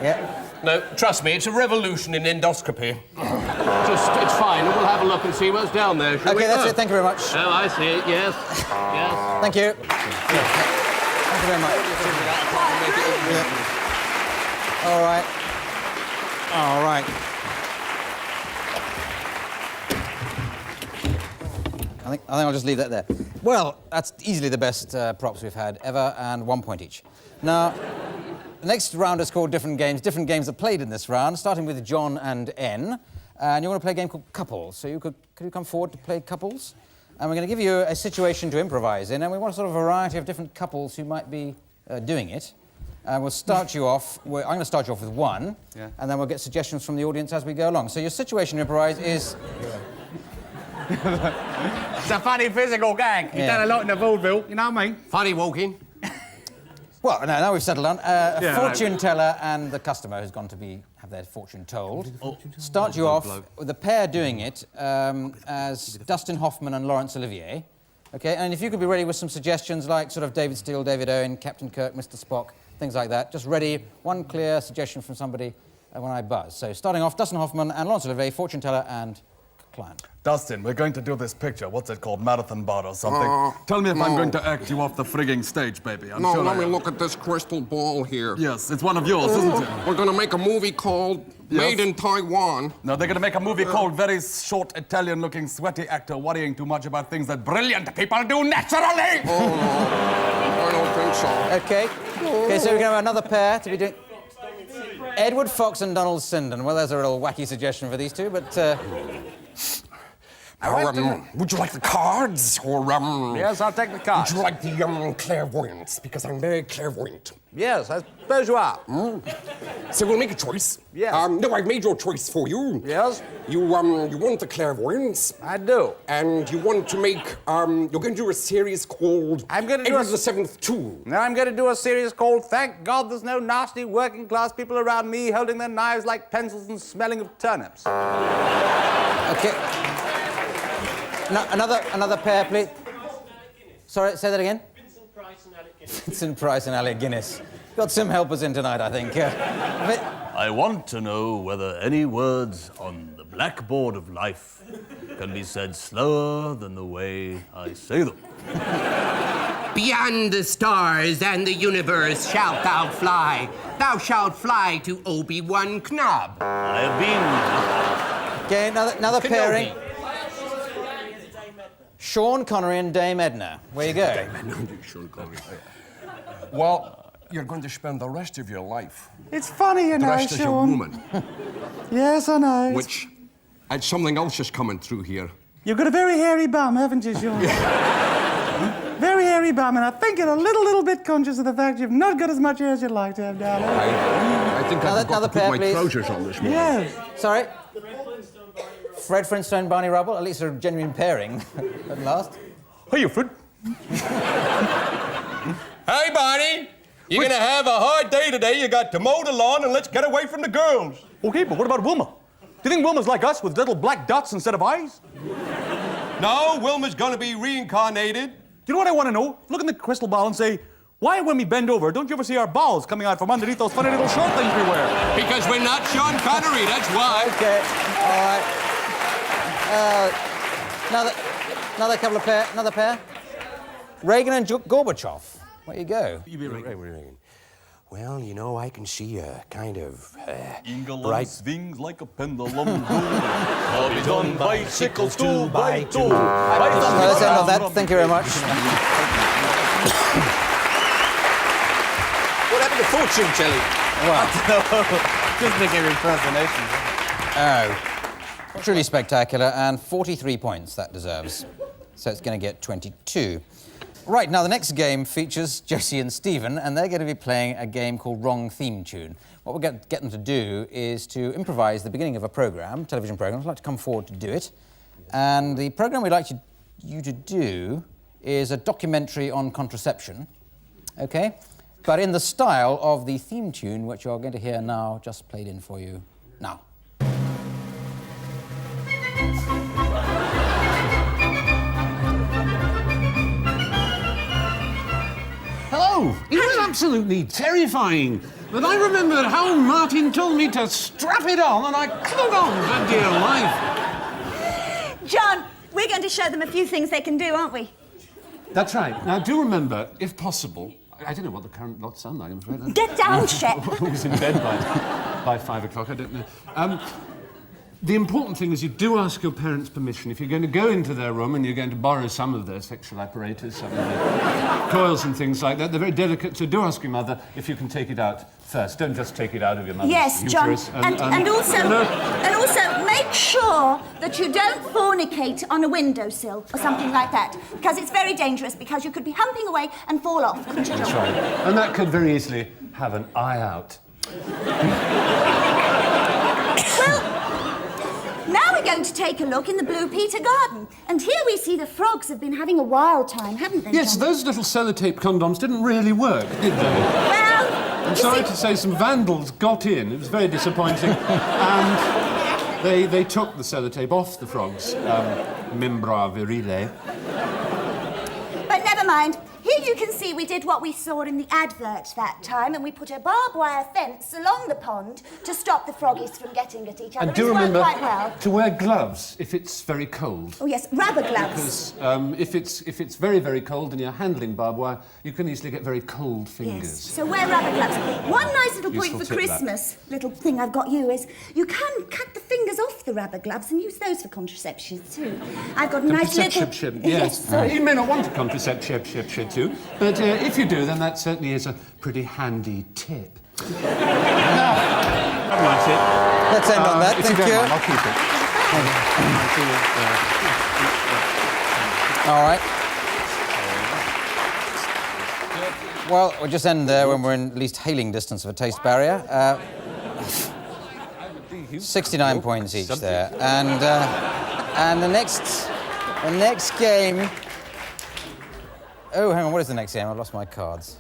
Yeah. No, trust me, it's a revolution in endoscopy. It's fine. We'll have a look and see what's down there, shall we? Okay, that's it. Thank you very much. Oh, I see it. Yes. Yes. Thank you. Thank you very much. Yeah. All right. All right. I think I'll just leave that there. Well, that's easily the best props we've had ever, and 1 point each. Now, the next round is called Different Games. Different games are played in this round, starting with John and N. And you're going to play a game called Couples. So could you come forward to play Couples? And we're going to give you a situation to improvise in, and we want a sort of variety of different couples who might be doing it. And we'll start you off. I'm going to start you off with one, and then we'll get suggestions from the audience as we go along. So your situation to improvise is... It's a funny physical gag. You've done a lot in the vaudeville, you know what I mean? Funny walking. Well, now we've settled on. A fortune teller and the customer who's gone to have their fortune told. Start you off with the pair doing it as Dustin Hoffman and Laurence Olivier. Okay, and if you could be ready with some suggestions like sort of David Steele, David Owen, Captain Kirk, Mr. Spock, things like that. Just ready, one clear suggestion from somebody when I buzz. So starting off, Dustin Hoffman and Laurence Olivier, fortune teller and client. Dustin, we're going to do this picture. What's it called? Marathon bar or something? Tell me if I'm going to act you off the frigging stage, baby. I'm sure let me look at this crystal ball here. Yes, it's one of yours, isn't it? We're going to make a movie called Made in Taiwan. No, they're going to make a movie called very short, Italian-looking, sweaty actor worrying too much about things that brilliant people do naturally. Oh, no. I don't think so. Okay. Okay, so we're going to have another pair to be doing... Edward Fox and Donald Sinden. Well, there's a real wacky suggestion for these two, but... would you like the cards, or Yes, I'll take the cards. Would you like the clairvoyance? Because I'm very clairvoyant. Yes, I suppose you are. So we'll make a choice. Yes. No, I've made your choice for you. Yes. You want the clairvoyance. I do. And you want to make you're going to do a series called Edward the Seventh 2. Now I'm going to do a series called Thank God There's No Nasty Working Class People Around Me Holding Their Knives Like Pencils and Smelling of Turnips. Okay. No, another pair, please. Sorry, say that again. Vincent Price and Alec Guinness. Got some helpers in tonight, I think. I want to know whether any words on the blackboard of life can be said slower than the way I say them. Beyond the stars and the universe shalt thou fly. Thou shalt fly to Obi-Wan Knob. I have been. Okay, another Kenobi. pairing. Sean Connery and Dame Edna. Where you go? Sean Connery. Well, you're going to spend the rest of your life It's funny, you know, dressed as a Sean. woman, Yes, I know. which, and something else is coming through here. You've got a very hairy bum, haven't you, Sean? Very hairy bum, and I think you're a little bit conscious of the fact you've not got as much hair as you'd like to have, darling. I think I forgot to put pair, my please. trousers on this morning. Yes. Sorry? Fred Flintstone, Barney Rubble. At least a genuine pairing at last. Hey, Fred. Hey, Barney. You're gonna have a hard day today. You got to mow the lawn and let's get away from the girls. Okay, but what about Wilma? Do you think Wilma's like us with little black dots instead of eyes? No, Wilma's gonna be reincarnated. Do you know what I want to know? Look in the crystal ball and say, why, when we bend over, don't you ever see our balls coming out from underneath those funny little short things we wear? Because we're not Sean Connery, that's why. Okay, all right. Another pair. Reagan and Gorbachev. Where you go? You be Reagan. Well, you know, I can see a kind of England bright... swings like a pendulum. I'll be done bicycles 2 by 2. Let's end on that. Thank you very much. What happened to fortune telling? Well, Just making impersonations. oh, truly spectacular, and 43 points that deserves. So it's going to get 22. Right, now the next game features Josie and Stephen, and they're going to be playing a game called Wrong Theme Tune. What we're going to get them to do is to improvise the beginning of a programme, television programme. I'd like to come forward to do it. And the programme we'd like you to do is a documentary on contraception, OK? But in the style of the theme tune, which you're going to hear now, just played in for you now. Hello! It was absolutely terrifying. But I remembered how Martin told me to strap it on, and I clung on for dear life. John, we're going to show them a few things they can do, aren't we? That's right. Now, do remember, if possible, I don't know what the current lots sound like, I'm afraid. Get down, Shep. Who's in bed by 5 o'clock, I don't know. The important thing is you do ask your parents' permission. If you're going to go into their room and you're going to borrow some of their sexual apparatus, some of their coils and things like that, they're very delicate, so do ask your mother if you can take it out first. Don't just take it out of your mother's Yes, John. uterus. And also make sure that you don't fornicate on a windowsill or something like that, because it's very dangerous, because you could be humping away and fall off, couldn't you, John? That's right. And that could very easily have an eye out. Well, now we're going to take a look in the Blue Peter Garden. And here we see the frogs have been having a wild time, haven't they, Yes, John? those little sellotape condoms didn't really work, did they? Well, I'm sorry to say some vandals got in. It was very disappointing. And they took the sellotape off the frogs. Membra virile. but never mind. Here you can see we did what we saw in the advert that time, and we put a barbed wire fence along the pond to stop the froggies from getting at each other. And do It's worked remember quite well. to wear gloves if it's very cold. Oh yes, rubber gloves. Because if it's very, very cold and you're handling barbed wire, you can easily get very cold fingers. Yes, so wear rubber gloves. One nice little point Useful for tip, that. Christmas, little thing I've got you, is you can cut the fingers off the rubber gloves and use those for contraception too. I've got a nice little... Contraception, yes. sorry. You may not want a contraception too, but if you do, then that certainly is a pretty handy tip. That's it. Let's end on that. If Thank you. you. Don't mind, I'll keep it. All right. Well, we'll just end there when we're in at least hailing distance of a taste barrier. 69 points each there. And the next game... Oh, hang on, what is the next game? I've lost my cards.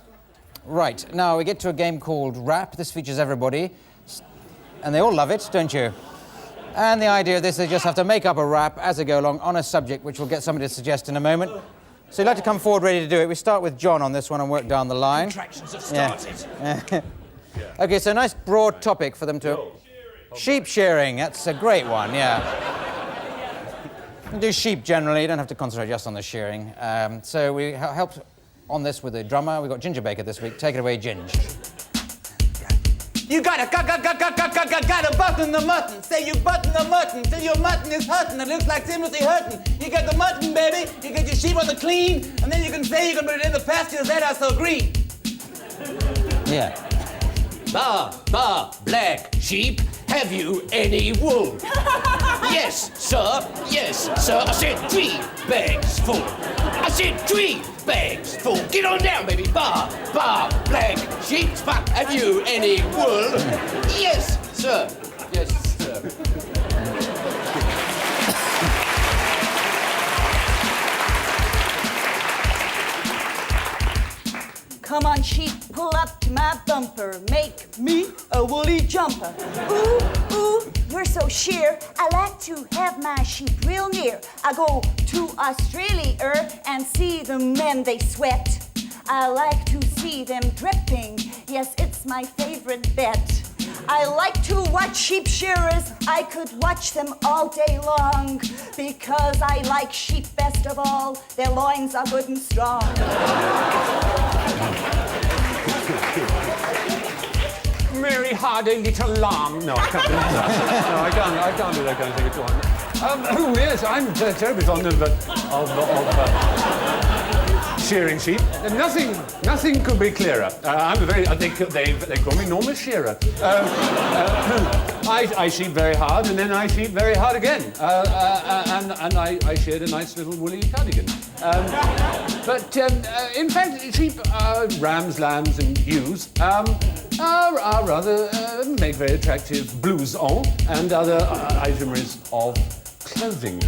Right, now we get to a game called Rap. This features everybody. And they all love it, don't you? And the idea of this, they just have to make up a rap as they go along on a subject, which we'll get somebody to suggest in a moment. So you'd like to come forward ready to do it. We start with John on this one and work down the line. Contractions have started. OK, so a nice broad topic for them to... Sheep shearing, that's a great one, yeah. You do sheep generally, you don't have to concentrate just on the shearing. So we help on this with the drummer. We've got Ginger Baker this week. Take it away, Ginge. You gotta button the mutton. Say you button the mutton till your mutton is hurting. It looks like Timothy Hurton. You get the mutton, baby. You get your sheep on the clean, and then you can say you can put it in the pastures that are so green. Yeah. Bah, black sheep, have you any wool? Yes, sir. I said 3 bags full. I said 3 bags full. Get on down, baby. Bah, black sheep, have you any wool? Yes, sir. Come on, sheep, pull up to my bumper. Make me a woolly jumper. Ooh, you're so sheer. I like to have my sheep real near. I go to Australia and see the men they sweat. I like to see them dripping. Yes, it's my favorite bet. I like to watch sheep shearers. I could watch them all day long because I like sheep best of all. Their loins are good and strong. Mary had a little lamb. No, I can't do that. No, I can't do that kind of thing at all. Yes, I'm terribly fond of shearing sheep. Nothing could be clearer. They call me Norma Shearer. I sheep very hard, and then I sheep very hard again. And I sheared a nice little woolly cardigan. But in fact, sheep, rams, lambs, and ewes are rather make very attractive blouses and other items of clothing.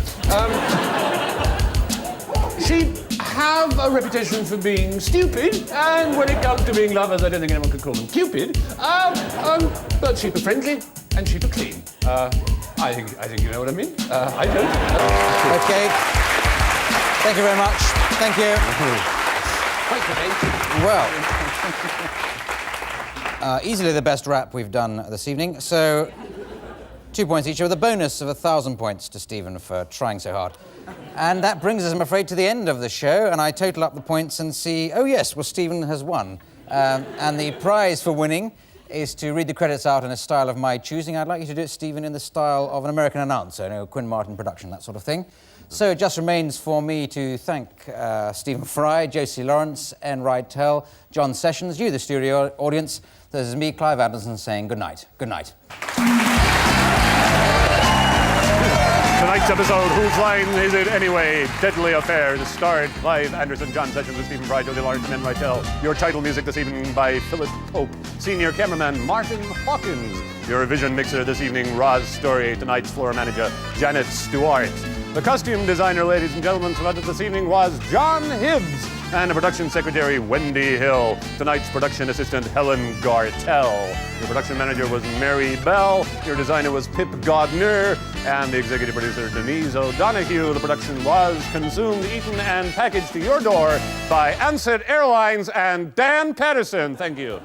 Sheep have a reputation for being stupid, and when it comes to being lovers, I don't think anyone could call them Cupid. But sheep are friendly, and sheep are clean. I think you know what I mean. I don't. Okay. Thank you very much. Thank you. Well, easily the best rap we've done this evening. So, 2 points each, with a bonus of 1,000 points to Stephen for trying so hard. And that brings us, I'm afraid, to the end of the show, and I total up the points and see, oh yes, well, Stephen has won. And the prize for winning is to read the credits out in a style of my choosing. I'd like you to do it, Stephen, in the style of an American announcer, you know, Quinn Martin production, that sort of thing. So it just remains for me to thank Stephen Fry, Josie Lawrence, N. Rydell, John Sessions, you, the studio audience. This is me, Clive Anderson, saying good night. Good night. Tonight's episode, Whose Line Is It Anyway? Deadly Affair. This starred Clive Anderson, John Sessions, with Stephen Fry, Josie Lawrence, and N. Rydell. Your title music this evening by Philip Pope. Senior cameraman, Martin Hawkins. Your revision mixer this evening, Roz Story. Tonight's floor manager, Janet Stewart. The costume designer, ladies and gentlemen, throughout this evening was John Hibbs. And the production secretary, Wendy Hill. Tonight's production assistant, Helen Gartell. Your production manager was Mary Bell. Your designer was Pip Godner. And the executive producer, Denise O'Donoghue. The production was consumed, eaten, and packaged to your door by Ansett Airlines and Dan Patterson. Thank you.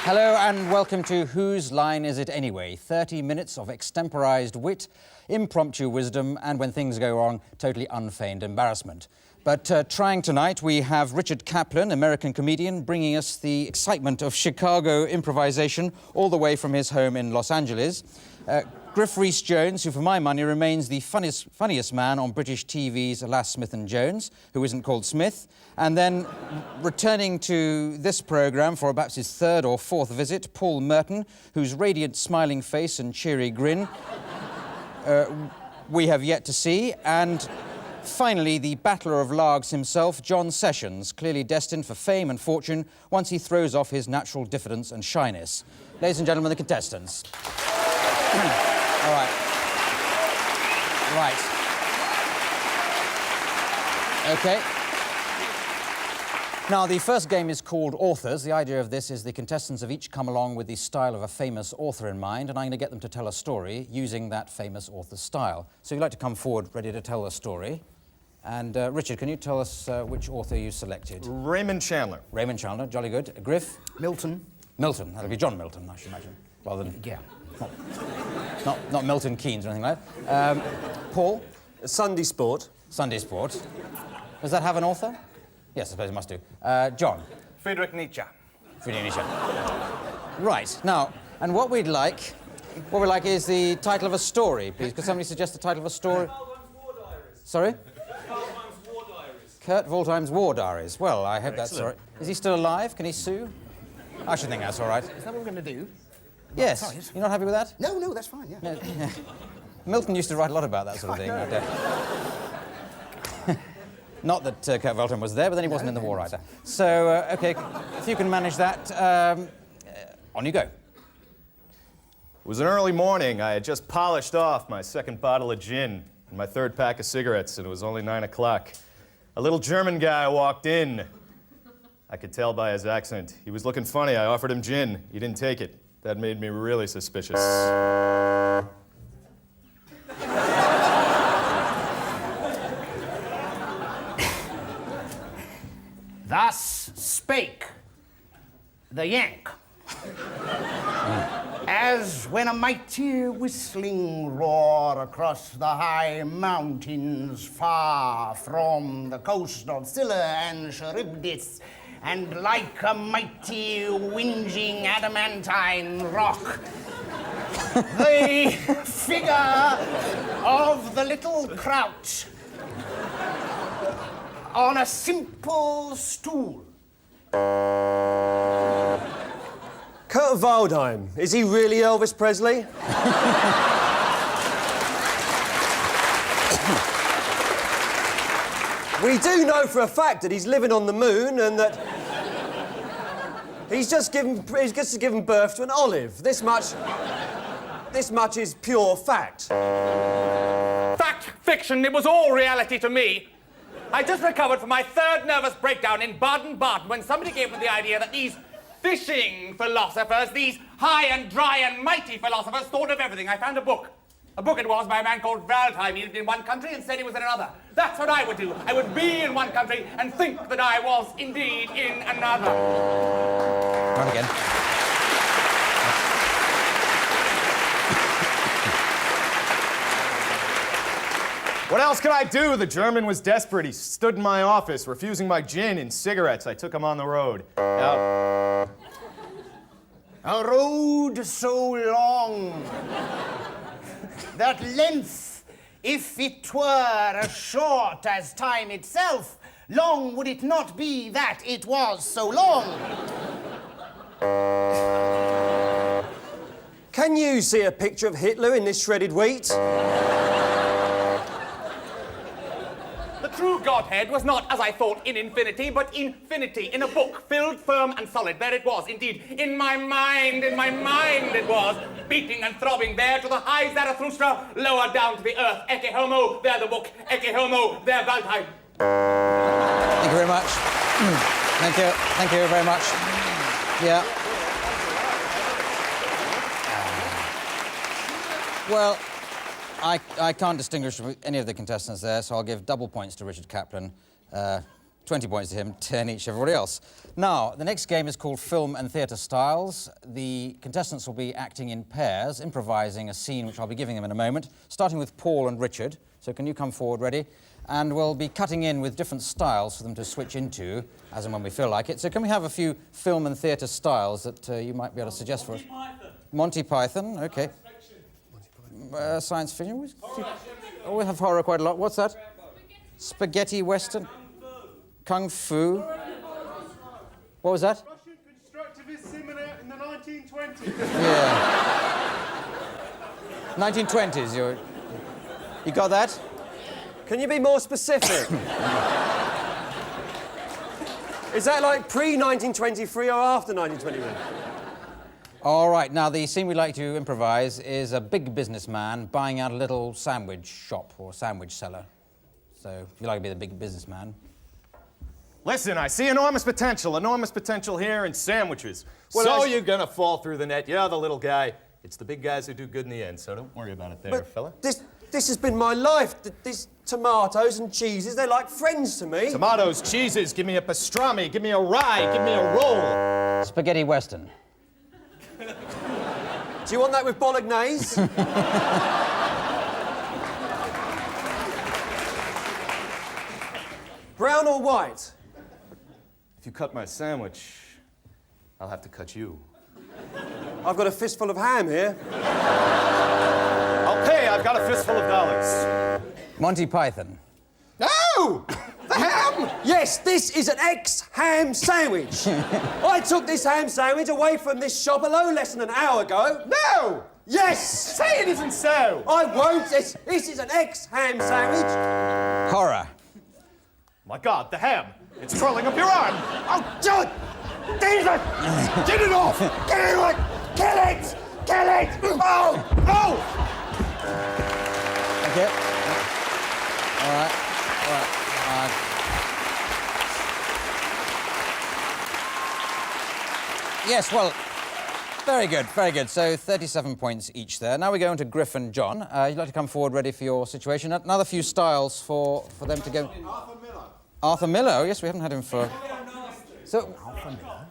Hello and welcome to Whose Line Is It Anyway? 30 minutes of extemporized wit, impromptu wisdom, and when things go wrong, totally unfeigned embarrassment. But trying tonight, we have Richard Kaplan, American comedian, bringing us the excitement of Chicago improvisation all the way from his home in Los Angeles. Griff Rhys-Jones, who for my money remains the funniest man on British TV's Alas, Smith & Jones, who isn't called Smith. And then returning to this programme for perhaps his third or fourth visit, Paul Merton, whose radiant smiling face and cheery grin we have yet to see. And finally, the battler of Largs himself, John Sessions, clearly destined for fame and fortune once he throws off his natural diffidence and shyness. Ladies and gentlemen, the contestants. All right. Right. Okay. Now, the first game is called Authors. The idea of this is the contestants have each come along with the style of a famous author in mind, and I'm going to get them to tell a story using that famous author's style. So you'd like to come forward ready to tell a story. And Richard, can you tell us which author you selected? Raymond Chandler. Raymond Chandler, jolly good. Griff? Milton. Milton, that'll be John Milton, I should imagine, rather than... Yeah. Not Milton Keynes or anything like that. Paul? Sunday Sport. Sunday Sport. Does that have an author? Yes, I suppose it must do. John? Friedrich Nietzsche. Friedrich Nietzsche. Right, now, and what we'd like is the title of a story, please. Could somebody suggest the title of a story? Sorry? Kurt Waldheim's War Diaries. Well, I hope that's all right. Is he still alive? Can he sue? I should think that's all right. Is that what we're going to do? Yes. Sorry. You're not happy with that? No, that's fine, yeah. Yeah. Milton used to write a lot about that sort of thing. Not that Kurt Waldheim was there, but then he wasn't in the war either. So, OK, if you can manage that, on you go. It was an early morning. I had just polished off my second bottle of gin and my third pack of cigarettes, and it was only 9 o'clock. A little German guy walked in. I could tell by his accent. He was looking funny. I offered him gin. He didn't take it. That made me really suspicious. Thus spake the Yank. As when a mighty whistling roar across the high mountains far from the coast of Scylla and Charybdis, and like a mighty whinging adamantine rock, the figure of the little Kraut on a simple stool. Kurt Waldheim, is he really Elvis Presley? We do know for a fact that he's living on the moon and that he's just given birth to an olive. This much is pure fact. Fact, fiction, it was all reality to me. I just recovered from my third nervous breakdown in Baden-Baden when somebody gave me the idea that these fishing philosophers, these high and dry and mighty philosophers, thought of everything. I found a book. A book it was by a man called Waldheim. He lived in one country and said he was in another. That's what I would do. I would be in one country and think that I was indeed in another. Run again. What else could I do? The German was desperate. He stood in my office, refusing my gin and cigarettes. I took him on the road. A road so long that length, if it were as short as time itself, long would it not be that it was so long. Can you see a picture of Hitler in this shredded wheat? The true Godhead was not, as I thought, in infinity, but infinity, in a book, filled, firm, and solid. There it was, indeed. In my mind it was, beating and throbbing there to the high Zarathustra, lower down to the earth. Ecce homo, there the book. Ecce homo, there Waldheim. Thank you very much. Thank you very much. Yeah. Well, I can't distinguish any of the contestants there, so I'll give double points to Richard Kaplan, 20 points to him, 10 each to everybody else. Now, the next game is called Film and Theatre Styles. The contestants will be acting in pairs, improvising a scene which I'll be giving them in a moment, starting with Paul and Richard. So can you come forward, ready? And we'll be cutting in with different styles for them to switch into, as and when we feel like it. So can we have a few film and theatre styles that you might be able to suggest for us? Monty Python, OK. Science fiction? Oh, we have horror quite a lot. What's that? Spaghetti Western? Kung Fu? What was that? Russian constructivist cinema in the 1920s. Yeah. 1920s, you got that? Can you be more specific? Is that like pre-1923 or after 1921? All right, now the scene we'd like to improvise is a big businessman buying out a little sandwich shop or sandwich seller. So if you'd like to be the big businessman. Listen, I see enormous potential here in sandwiches. Well, So you're gonna fall through the net. You're the little guy. It's the big guys who do good in the end, so don't worry about it there, fella. This has been my life. These tomatoes and cheeses, they're like friends to me. Tomatoes, cheeses, give me a pastrami, give me a rye, give me a roll. Spaghetti Western. Do you want that with bolognese? Brown or white? If you cut my sandwich, I'll have to cut you. I've got a fistful of ham here. I'll pay. I've got a fistful of dollars. Monty Python. No! The ham! Yes, this is an ex-ham sandwich. I took this ham sandwich away from this shop a little less than an hour ago. No! Yes! Say it isn't so! I won't. This is an ex-ham sandwich. Horror. My God, the ham! It's curling up your arm! Oh, John! Jesus! Get it off! Get it off! Kill it! Kill it! Oh! Oh! Okay. All right. Yes, well, very good, very good. So 37 points each there. Now we go into Griff and John. You'd like to come forward ready for your situation. Another few styles for them to go. Arthur Miller. Arthur Miller? Oh, yes, we haven't had him for... So,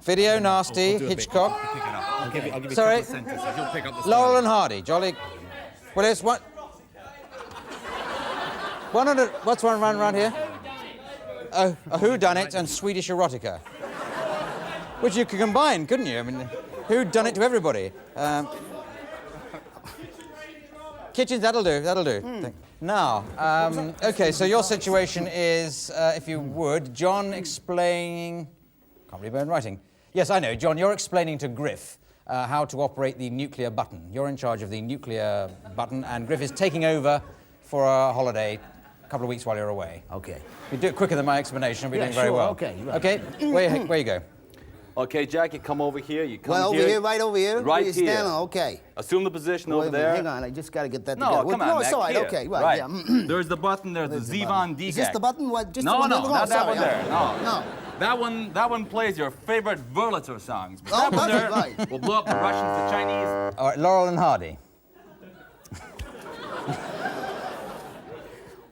Video Nasty, Hitchcock. I'll give you Sorry. a couple of sentences. You'll pick up the Laurel and Hardy, jolly. Well, it's what? What's one around here? A whodunit and Swedish erotica. Which you could combine, couldn't you? I mean, who'd done it to everybody? Kitchens, that'll do. Now, okay, so your situation is, if you would, John explaining... Can't read my own writing. Yes, I know, John, you're explaining to Griff how to operate the nuclear button. You're in charge of the nuclear button, and Griff is taking over for a holiday a couple of weeks while you're away. Okay. You do it quicker than my explanation, we're doing very well. Okay, right. Okay, where you go? Okay, Jack, you come over here. You come Well, over here, right over here? Right Where you here. standing? Okay. Assume the position over Wait a minute, there. hang on, I just got to get that No, together. come on, No, Mac, it's all right, here. okay, right, yeah. There's the button, there's the Zevon DGAC. Is this the button? What? Just the No, one no, in the not wall? that Sorry, one there. No. That one plays your favorite Wurlitzer songs. But Oh, that one that's there right. will blow up the Russians, the Chinese. All right, Laurel and Hardy.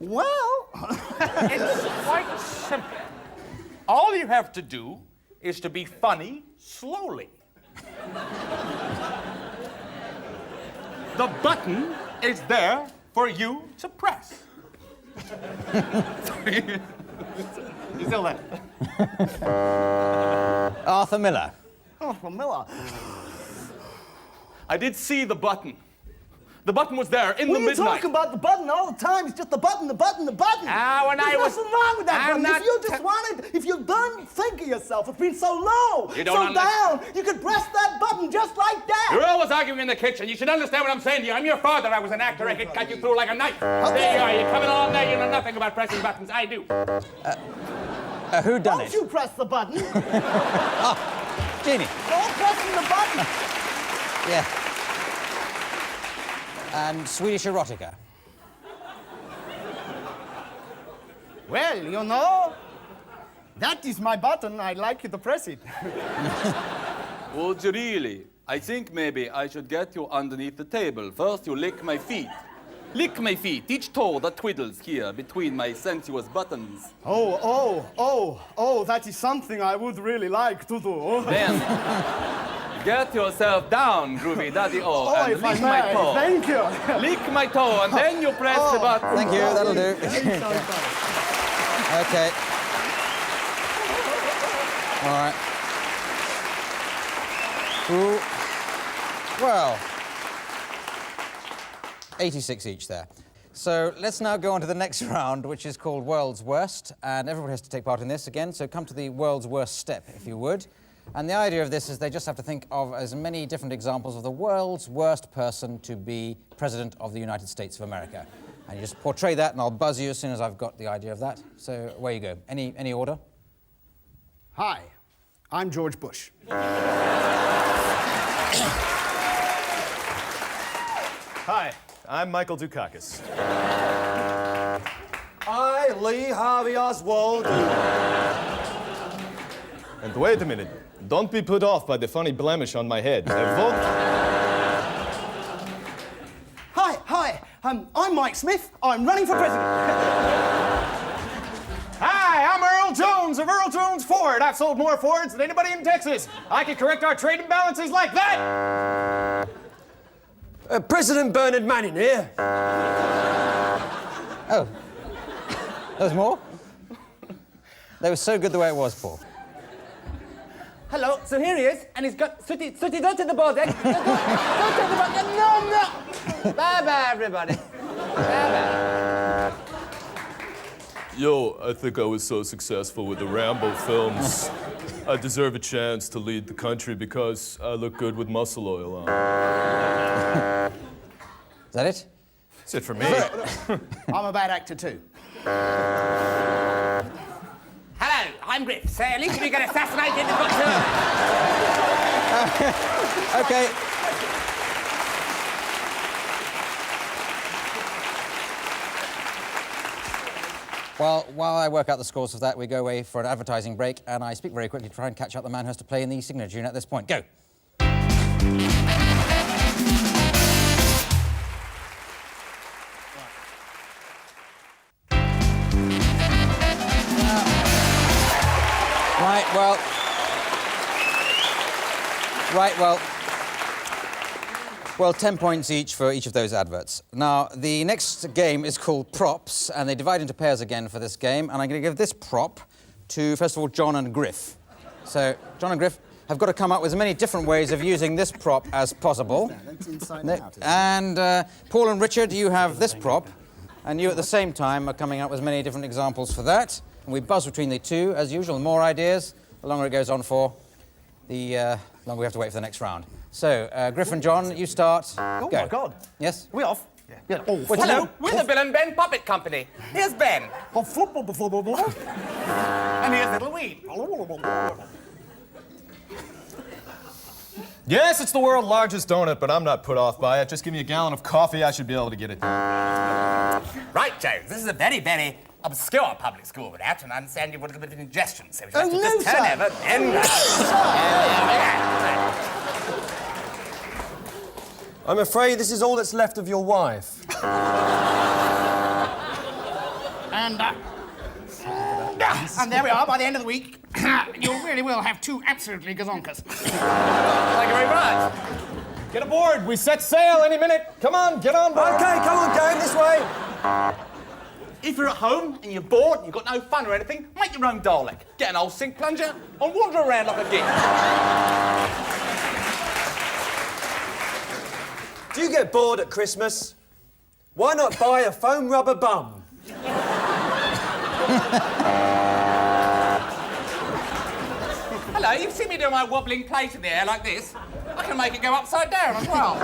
Well... It's quite simple. All you have to do is to be funny slowly. The button is there for you to press. You still there? Arthur Miller. Arthur Miller. I did see the button. The button was there in the What are you midnight. talking about the button all the time? It's just the button, the button, the button. Ah, when There's I was- nothing wrong with that I'm button. If not you just wanted, if you don't think of yourself, it's been so low, You don't so understand. down, you could press that button just like that. You're always arguing in the kitchen. You should understand what I'm saying to you. I'm your father. I was an actor. I could cut you through like a knife. Okay. There you are. You're coming along there. You know nothing about pressing buttons. I do. Who done Don't it? you press the button. Jeannie. Don't press the button. Yeah. And Swedish erotica. Well, you know, that is my button. I'd like you to press it. Would you really? I think maybe I should get you underneath the table. First, you lick my feet. Lick my feet, each toe that twiddles here between my sensuous buttons. Oh, that is something I would really like to do. Then, get yourself down, groovy daddy O, and if I lick my may, toe. thank you. Lick my toe, and then you press the button. Thank you, that'll do. Okay. All right. Ooh. Well, 86 each there. So let's now go on to the next round, which is called World's Worst, and everybody has to take part in this again, so come to the World's Worst step, if you would. And the idea of this is they just have to think of as many different examples of the world's worst person to be President of the United States of America. And you just portray that, and I'll buzz you as soon as I've got the idea of that. So away you go. Any order? Hi, I'm George Bush. Hi, I'm Michael Dukakis. I, Lee Harvey Oswald. And wait a minute. Don't be put off by the funny blemish on my head. Hi. I'm Mike Smith. I'm running for president. Hi, I'm Earl Jones of Earl Jones Ford. I've sold more Fords than anybody in Texas. I can correct our trade imbalances like that. President Bernard Manning here. Oh. There's more? They were so good the way it was, Paul. Hello, so here he is, and he's got sooty dirt in the ball deck. No. Bye-bye, everybody. Bye-bye. Yo, I think I was so successful with the Rambo films. I deserve a chance to lead the country because I look good with muscle oil on. Is that it? That's it for me. I'm a bad actor too. Hello, I'm Griff. So at least if you get assassinated, you've got to... Okay. Well, while I work out the scores of that, we go away for an advertising break, and I speak very quickly to try and catch up the man who has to play in the signature tune at this point. Go. Well, 10 points each for each of those adverts. Now, the next game is called Props, and they divide into pairs again for this game, and I'm going to give this prop to, first of all, John and Griff. So, John and Griff have got to come up with as many different ways of using this prop as possible. And Paul and Richard, you have this prop, and you at the same time are coming up with as many different examples for that. And we buzz between the two, as usual. The more ideas, the longer it goes on for, the longer we have to wait for the next round. So, Griff and John, you start. Oh, Go. my God. Yes? Are we off? Yeah. Oh, Hello, we're the Bill and Ben Puppet Company. Here's Ben. And here's little Wee. Yes, it's the world's largest donut, but I'm not put off by it. Just give me a gallon of coffee, I should be able to get it done. Right, Jones, this is a very, very obscure public school with that, and I understand you've got a little bit of indigestion, so Oh, no, just turn sir. over and... I'm afraid this is all that's left of your wife. And there we are, by the end of the week. You really will have two absolutely gazonkas. Thank you very much. Get aboard, we set sail any minute. Come on, get on board. Okay, come on, gang, this way. If you're at home and you're bored and you've got no fun or anything, make your own Dalek. Get an old sink plunger and wander around like a git. Do you get bored at Christmas? Why not buy a foam rubber bum? Hello, you've seen me do my wobbling plate in the air like this. I can make it go upside down as well.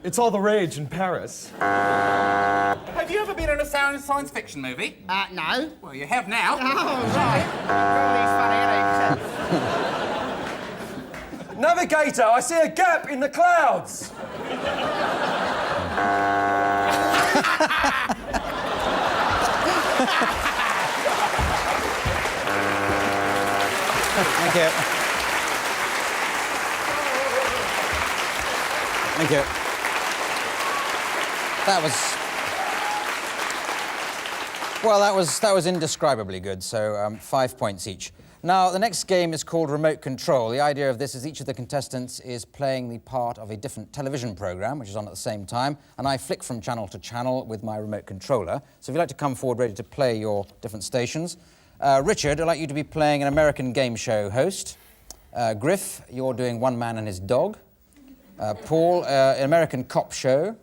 It's all the rage in Paris. Have you ever been in a science fiction movie? No. Well, you have now. Oh, right. Funny, Navigator, I see a gap in the clouds. Thank you. Thank you. That was indescribably good, so 5 points each. Now, the next game is called Remote Control. The idea of this is each of the contestants is playing the part of a different television programme, which is on at the same time, and I flick from channel to channel with my remote controller. So if you'd like to come forward ready to play your different stations. Richard, I'd like you to be playing an American game show host. Griff, you're doing One Man and His Dog. Paul, an American cop show.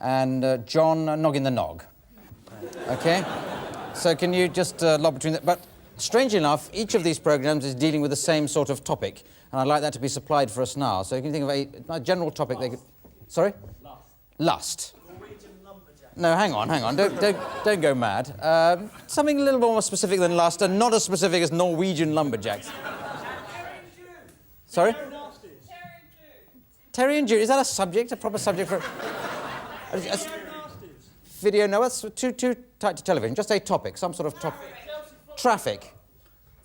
And John, Noggin the Nog. OK? So can you just lob between that? But strangely enough, each of these programmes is dealing with the same sort of topic, and I'd like that to be supplied for us now. So you can think of a general topic they could... Sorry? Lust. No, hang on. Don't go mad. Something a little more specific than lust, and not as specific as Norwegian lumberjacks. Sorry? Terry and Judy, is that a subject, a proper subject for... Video, no, that's too tight to television. Just a topic, some sort of topic. Traffic.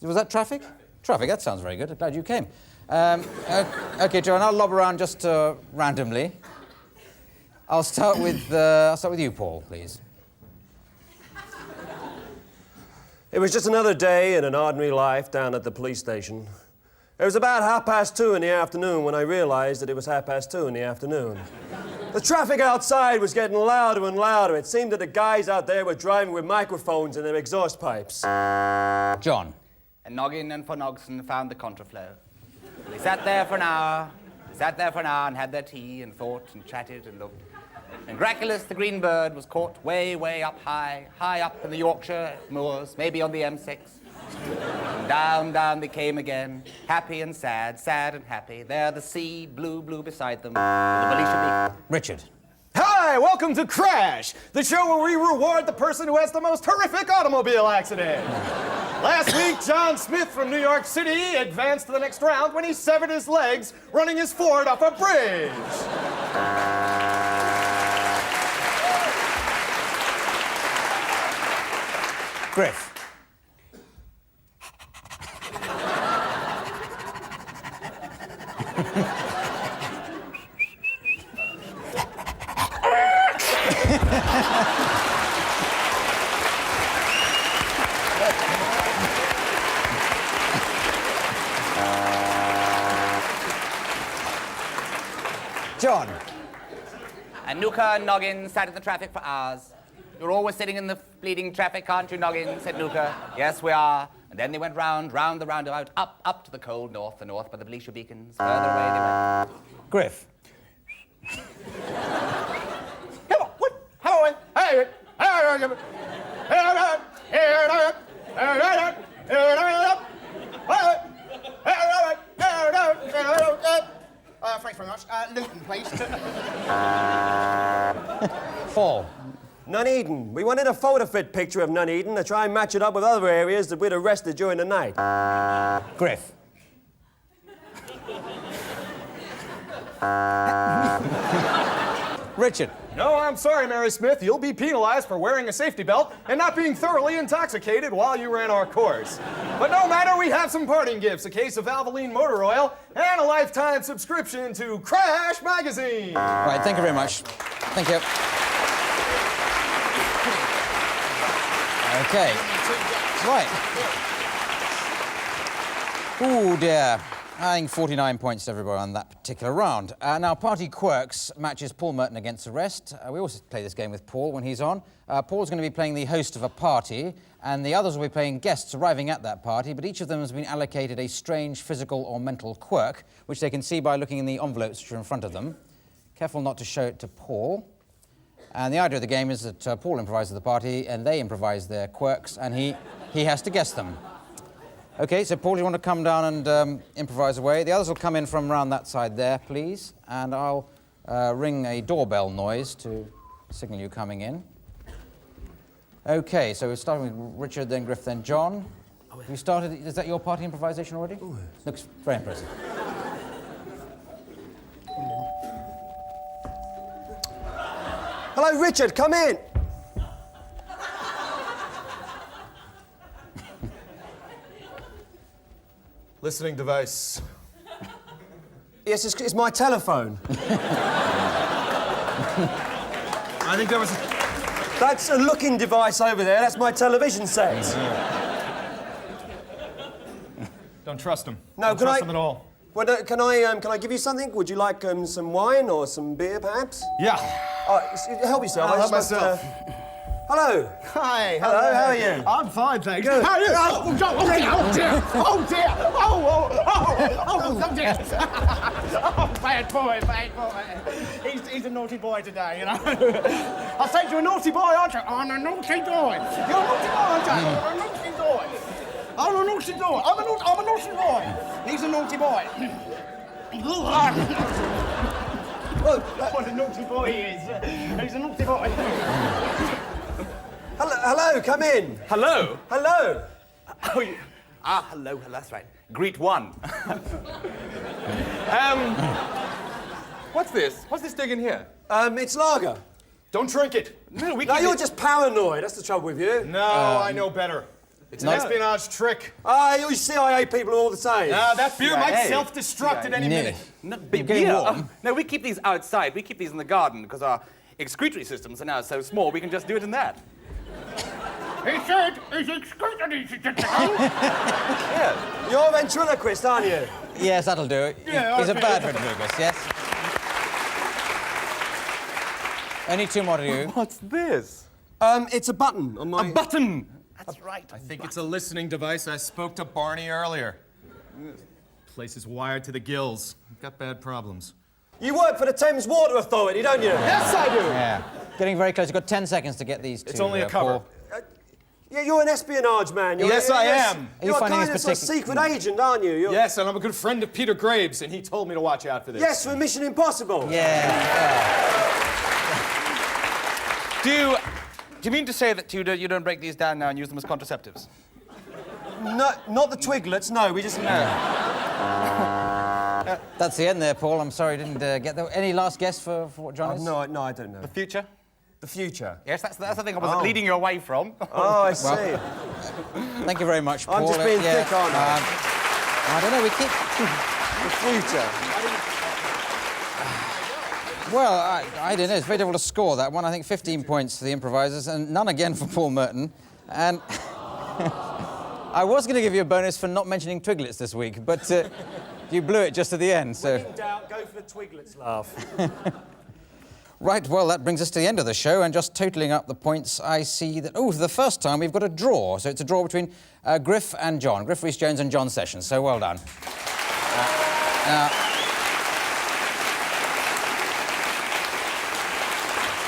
Was that traffic? Traffic, that sounds very good. I'm glad you came. OK, Joanne, I'll lob around just randomly. I'll start with you, Paul, please. It was just another day in an ordinary life down at the police station. It was about 2:30 in the afternoon when I realized that it was 2:30 in the afternoon. The traffic outside was getting louder and louder. It seemed that the guys out there were driving with microphones in their exhaust pipes. John. And Noggin and von Ogson found the contraflow. They sat there for an hour. And had their tea and thought and chatted and looked. And Graculus, the green bird, was caught way, way up high up in the Yorkshire moors, maybe on the M6. And down they came again, happy and sad and happy. There the sea, blue beside them. The Belisha beacon. Richard. Hi, welcome to Crash, the show where we reward the person who has the most horrific automobile accident. Last week, John Smith from New York City advanced to the next round when he severed his legs running his Ford off a bridge. Griff. John. And Nuka and Noggin sat in the traffic for hours. You're always sitting in the bleeding traffic, aren't you, Noggin? Said Nuka. Yes, we are. And then they went round the roundabout, up to the cold north by the Belisha beacons. Further away they went. Griff. Come on, what? How are we? Thanks very much. Luton, please. Paul. Nuneaton. We wanted a photo fit picture of Nuneaton to try and match it up with other areas that we'd arrested during the night. Griff. Richard. No, I'm sorry, Mary Smith. You'll be penalized for wearing a safety belt and not being thoroughly intoxicated while you ran our course. But no matter, we have some parting gifts, a case of Valvoline motor oil and a lifetime subscription to Crash Magazine. Right, thank you very much. Thank you. Okay. Right. Oh, dear. I think 49 points to everybody on that particular round. Now, Party Quirks matches Paul Merton against the rest. We always play this game with Paul when he's on. Paul's going to be playing the host of a party, and the others will be playing guests arriving at that party, but each of them has been allocated a strange physical or mental quirk, which they can see by looking in the envelopes which are in front of them. Careful not to show it to Paul. And the idea of the game is that Paul improvises the party, and they improvise their quirks, and he has to guess them. OK, so Paul, you want to come down and improvise away? The others will come in from round that side there, please. And I'll ring a doorbell noise to signal you coming in. OK, so we're starting with Richard, then Griff, then John. Have you started? Is that your party improvisation already? Ooh. Looks very impressive. Hello, Richard, come in. Listening device. Yes, it's my telephone. I think there was That's a looking device over there. That's my television set. Don't trust him. No, Don't trust him at all. Well, can I give you something? Would you like some wine or some beer, perhaps? Yeah. Help yourself. I'll help myself. Hello. Hi. Hello, how are you? I'm fine, thanks. Good. How are you? Oh, dear. Oh, dear. Oh, dear. Oh, bad boy. He's a naughty boy today, you know. I said you're a naughty boy, aren't you? I'm a naughty boy. You're a naughty boy, aren't you? I'm a naughty boy. I'm a naughty boy. I'm a naughty boy. He's a naughty boy. What a naughty boy he is. He's a naughty boy. Hello, come in. Hello? Hello. Oh, hello, that's right. Greet one. What's this? What's this thing in here? It's lager. Don't drink it. No, we No, keep you're it- just paranoid. That's the trouble with you. No, I know better. It's an espionage trick. You CIA people are all the same. That beer might self-destruct at any minute. No, we keep these outside. We keep these in the garden because our excretory systems are now so small we can just do it in that. He said his excretory system. Yeah. You're a ventriloquist, aren't you? Yes, that'll do it. Yeah, He's a okay. bad ventriloquist, yes. Only two more to do. What's this? It's a button on my... A button! That's right. I think it's a listening device. I spoke to Barney earlier. Place is wired to the gills. We've got bad problems. You work for the Thames Water Authority, don't you? Yes, I do. Yeah. Getting very close. You've got 10 seconds to get these two. It's only a cover. Paul. Yeah, you're an espionage man. Yes, I am. You're a kind of secret agent, aren't you? Yes, and I'm a good friend of Peter Graves, and he told me to watch out for this. Yes, for Mission Impossible. Yeah. Do you mean to say that you don't break these down now and use them as contraceptives? No, not the twiglets, no, we just... That's the end there, Paul. I'm sorry I didn't get there. Any last guess for what John is? No, I don't know. The future? The future? Yes, that's the thing I was leading you away from. Oh, I see. Well, thank you very much, Paul. I'm just being thick, aren't I? I don't know, we keep... The future. Well, I don't know. It's very difficult to score that one. I think 15 points for the improvisers and none again for Paul Merton. And I was going to give you a bonus for not mentioning Twiglets this week, but you blew it just at the end. So. When in doubt, go for the Twiglets laugh. Right, well, that brings us to the end of the show, and just totalling up the points, I see that, for the first time, we've got a draw. So it's a draw between Griff and John, Griff Rhys-Jones and John Sessions, so well done.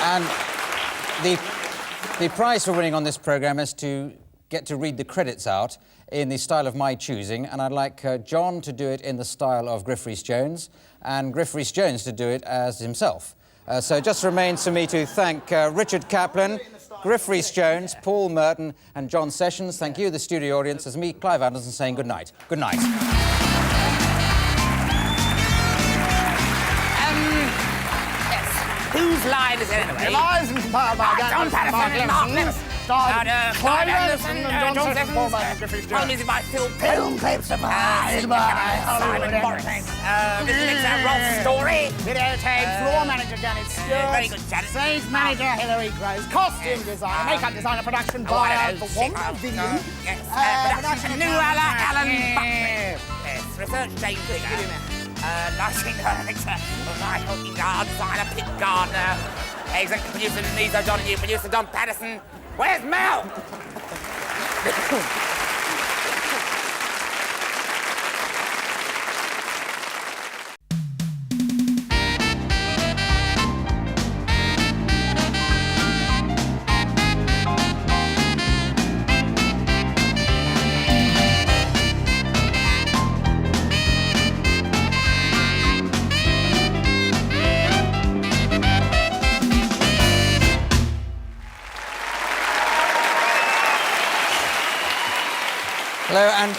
And the prize for winning on this programme is to get to read the credits out in the style of my choosing, and I'd like John to do it in the style of Griff Rhys-Jones, and Griff Rhys-Jones to do it as himself. So it just remains for me to thank Richard Kaplan, Griff Rhys-Jones, Paul Merton and John Sessions. Thank you, the studio audience. As me, Clive Anderson, saying good night. Good night. Whose line is it anyway? Your line's inspired by John Patterson, Mark Lewis, Clive Anderson, John Sessions, all music by Phil Film clips supplied by Simon Morris. This is Rolf Story. Videotape, floor manager Janet Stewart. Very good, Janet. Stage manager Hilary Groves. Costume designer, makeup designer, production by the Wonder Vivian. Production New Alan Buckley. Yes, research James Digger. Lighting director, Michael Ingard, designer Pete Gardner. Executive producer Lisa Donahue, producer Don Patterson. Where's Mel? Hello, and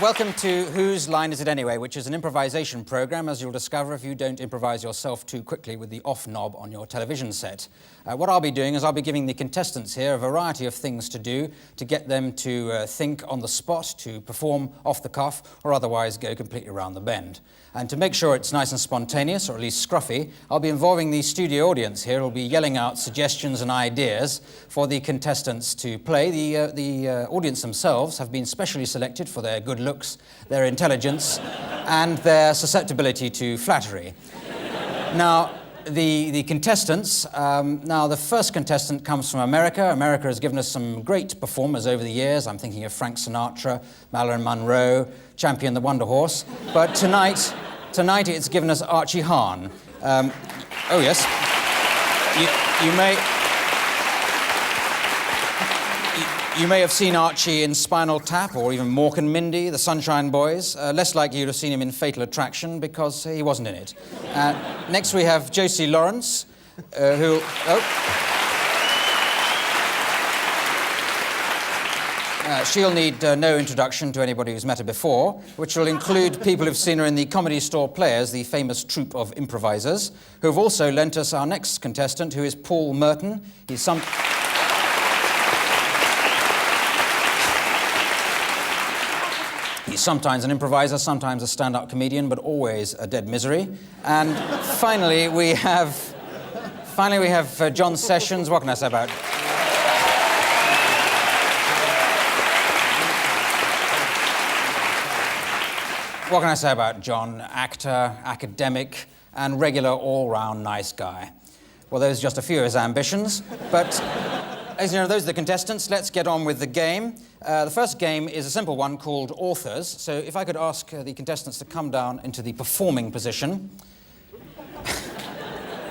welcome to Whose Line Is It Anyway, which is an improvisation programme, as you'll discover if you don't improvise yourself too quickly with the off knob on your television set. What I'll be doing is I'll be giving the contestants here a variety of things to do to get them to think on the spot, to perform off the cuff, or otherwise go completely around the bend. And to make sure it's nice and spontaneous, or at least scruffy, I'll be involving the studio audience here who'll be yelling out suggestions and ideas for the contestants to play. The audience themselves have been specially selected for their good looks, their intelligence, and their susceptibility to flattery. Now, the contestants, now the first contestant comes from America. America has given us some great performers over the years. I'm thinking of Frank Sinatra, Marilyn Monroe, Champion the Wonder Horse. But tonight it's given us Archie Hahn. Oh yes, you may have seen Archie in Spinal Tap, or even Mork and Mindy, the Sunshine Boys. Less likely you'd have seen him in Fatal Attraction because he wasn't in it. Next we have Josie Lawrence, She'll need no introduction to anybody who's met her before, which will include people who've seen her in the Comedy Store Players, the famous troupe of improvisers, who have also lent us our next contestant, who is Paul Merton. He's sometimes an improviser, sometimes a stand-up comedian, but always a dead misery. And finally, we have John Sessions. What can I say about... What can I say about John? Actor, academic, and regular all-round nice guy. Well, those are just a few of his ambitions, but as you know, those are the contestants. Let's get on with the game. The first game is a simple one called Authors. So if I could ask the contestants to come down into the performing position.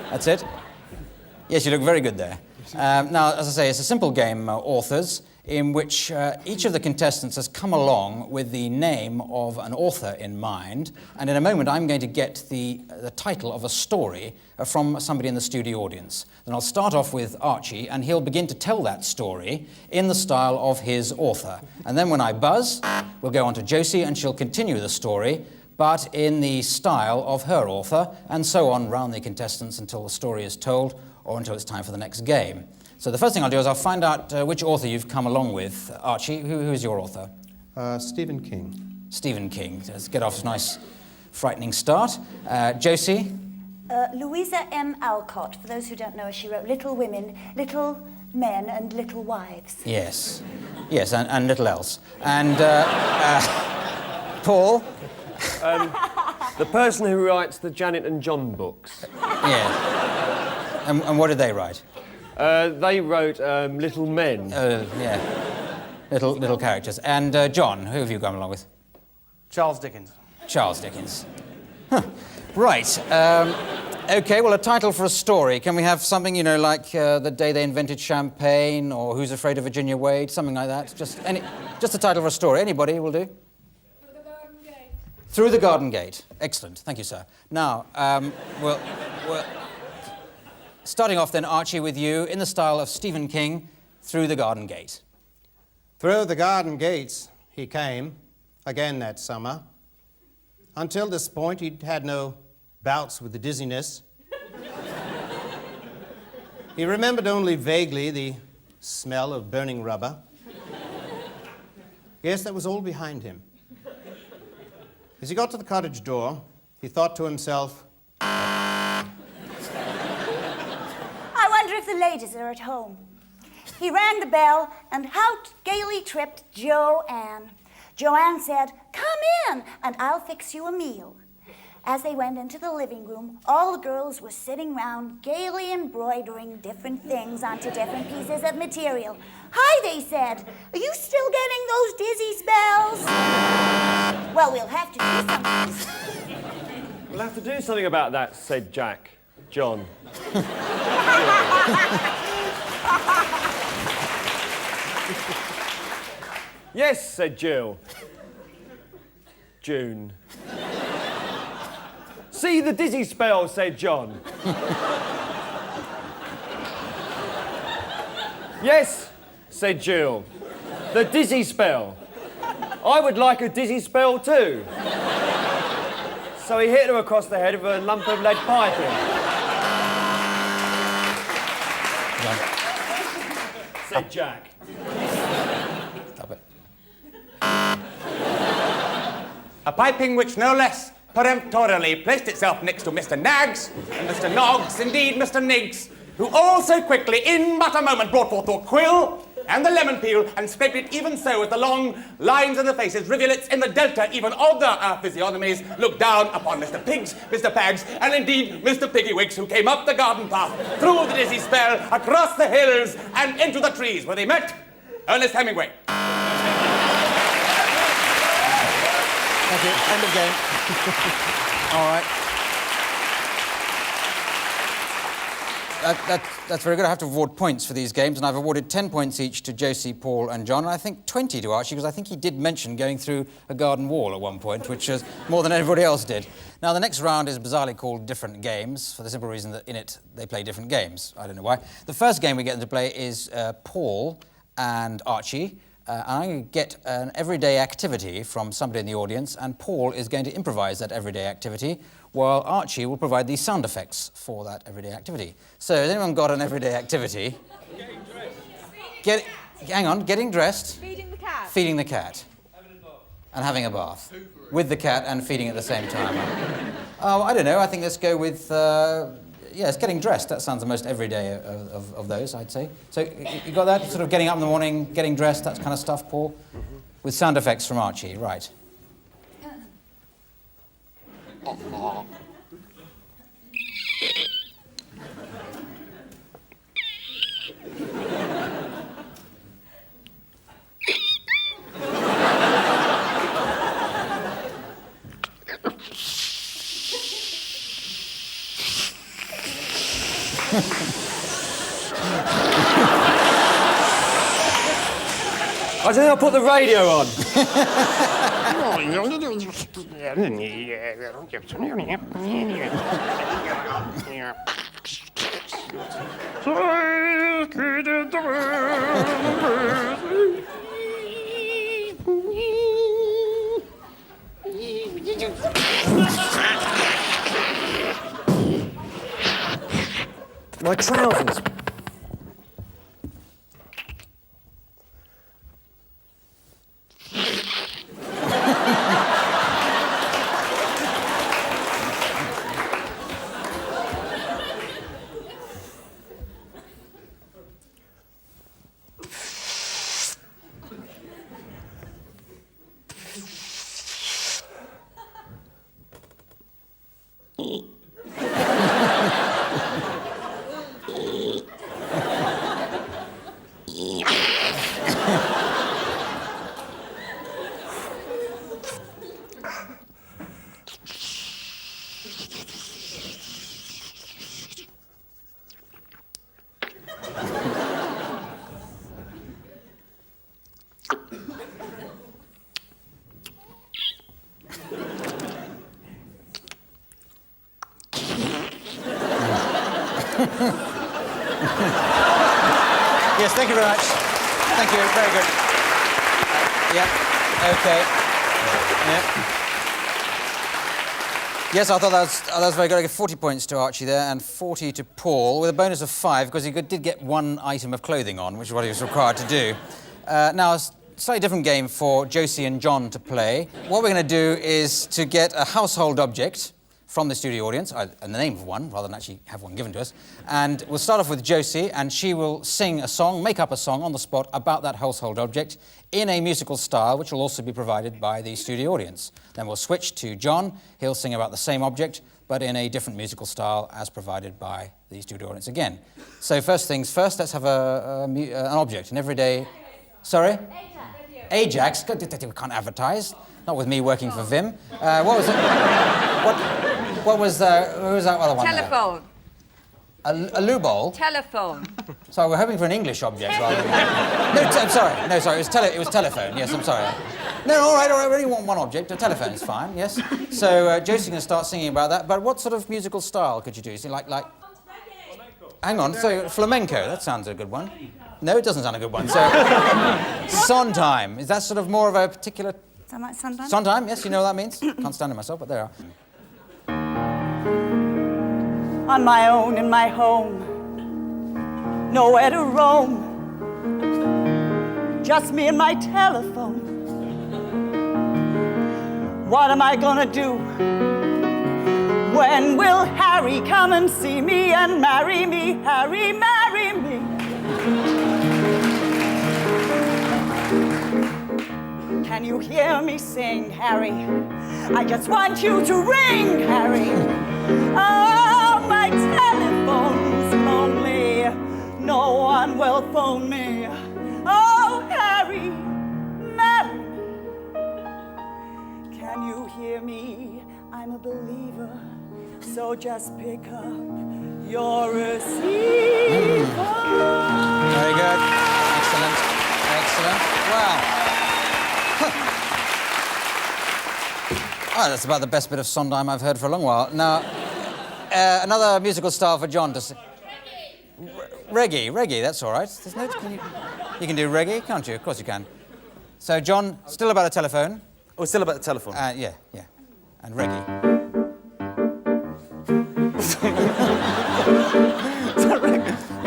That's it. Yes, you look very good there. Now, as I say, it's a simple game, Authors, in which each of the contestants has come along with the name of an author in mind, and in a moment I'm going to get the title of a story from somebody in the studio audience. Then I'll start off with Archie, and he'll begin to tell that story in the style of his author. And then when I buzz, we'll go on to Josie, and she'll continue the story, but in the style of her author, and so on round the contestants until the story is told, or until it's time for the next game. So the first thing I'll do is I'll find out which author you've come along with. Archie, who is your author? Stephen King. Stephen King. Let's get off to a nice, frightening start. Josie? Louisa M. Alcott. For those who don't know her, she wrote Little Women, Little Men, and Little Wives. Yes. Yes, and little else. And Paul? The person who writes the Janet and John books. Yeah. And what did they write? They wrote Little Men. Yeah. Little characters. And John, who have you come along with? Charles Dickens. Charles Dickens. Huh. Right. OK, well, a title for a story. Can we have something, you know, like The Day They Invented Champagne, or Who's Afraid of Virginia Wade, something like that? Just a title for a story. Anybody will do. Through the Garden Gate. Through the Garden Gate. Excellent. Thank you, sir. Now, well, starting off then, Archie, with you, in the style of Stephen King, Through the Garden Gate. Through the garden gates he came, again that summer. Until this point, he'd had no bouts with the dizziness. He remembered only vaguely the smell of burning rubber. Yes, that was all behind him. As he got to the cottage door, he thought to himself, I wonder if the ladies are at home. He rang the bell, and out gaily tripped Joanne. Joanne said, "Come in, and I'll fix you a meal." As they went into the living room, all the girls were sitting round, gaily embroidering different things onto different pieces of material. "Hi," they said. "Are you still getting those dizzy spells?" "Well, we'll have to do something." We'll have to do something about that, said Jack. John. Yes, said Jill. June. See the dizzy spell, said John. Yes, said Jill. The dizzy spell. I would like a dizzy spell too. So he hit her across the head with a lump of lead piping. Said Jack. Stop it. A piping which no less peremptorily placed itself next to Mr. Naggs and Mr. Noggs, indeed Mr. Niggs, who all so quickly, in but a moment, brought forth the quill and the lemon peel and scraped it even so as the long lines in the faces, rivulets in the delta even of their physiognomies, looked down upon Mr. Pigs, Mr. Pags, and indeed Mr. Piggywigs, who came up the garden path, through the dizzy spell, across the hills, and into the trees, where they met Ernest Hemingway. Thank you. End of game. All right. That's very good. I have to award points for these games, and I've awarded 10 points each to Josie, Paul, and John, and I think 20 to Archie, because I think he did mention going through a garden wall at one point, which is more than everybody else did. Now, the next round is bizarrely called Different Games, for the simple reason that in it they play different games. I don't know why. The first game we get them to play is Paul and Archie. I'm going to get an everyday activity from somebody in the audience, and Paul is going to improvise that everyday activity, while Archie will provide the sound effects for that everyday activity. So, has anyone got an everyday activity? Hang on, getting dressed. Feeding the cat. Feeding the cat. And having a bath. With the cat and feeding at the same time. Oh, I don't know. I think let's go with, yes, getting dressed. That sounds the most everyday of those, I'd say. So you got that? Sort of getting up in the morning, getting dressed, that kind of stuff, Paul? With sound effects from Archie, right. I think I'll put the radio on. My trousers. Yes, thank you very much. Thank you, very good. Yeah, okay. Yeah. Yes, I thought that was very good. I give 40 points to Archie there and 40 to Paul, with a bonus of 5 because he did get one item of clothing on, which is what he was required to do. Now, a slightly different game for Josie and John to play. What we're going to do is to get a household object from the studio audience, and the name of one, rather than actually have one given to us. And we'll start off with Josie, and she will sing a song, make up a song on the spot about that household object in a musical style, which will also be provided by the studio audience. Then we'll switch to John. He'll sing about the same object, but in a different musical style as provided by the studio audience again. So first things first, let's have an object, an everyday... Sorry? Ajax. We can't advertise. Not with me working for Vim. What was it? What was who was that other one? Telephone. A loo bowl? Telephone. Sorry, we're hoping for an English object rather than... I'm sorry. No, sorry, it was telephone. Yes, I'm sorry. No, all right, we only want one object. A telephone is fine, yes. So Josie's going to start singing about that, but what sort of musical style could you do? So like... Hang on, so flamenco, that sounds a good one. No, it doesn't sound a good one. So, Sondheim, is that sort of more of a particular... Sound like Sondheim? Sondheim, yes, you know what that means? Can't stand it myself, but there are. On my own in my home, nowhere to roam, just me and my telephone. What am I gonna do? When will Harry come and see me and marry me? Harry, marry me. Can you hear me sing, Harry? I just want you to ring, Harry. Oh, my telephone's lonely. No one will phone me. Oh, Harry, marry me. Can you hear me? I'm a believer. So just pick up your receiver. Very good. Excellent. Excellent. Wow. Oh, that's about the best bit of Sondheim I've heard for a long while. Now, another musical style for John to sing. Reggae, that's all right. There's no, you can do reggae, can't you? Of course you can. So, John, still about a telephone. Oh, still about the telephone. Yeah. And reggae.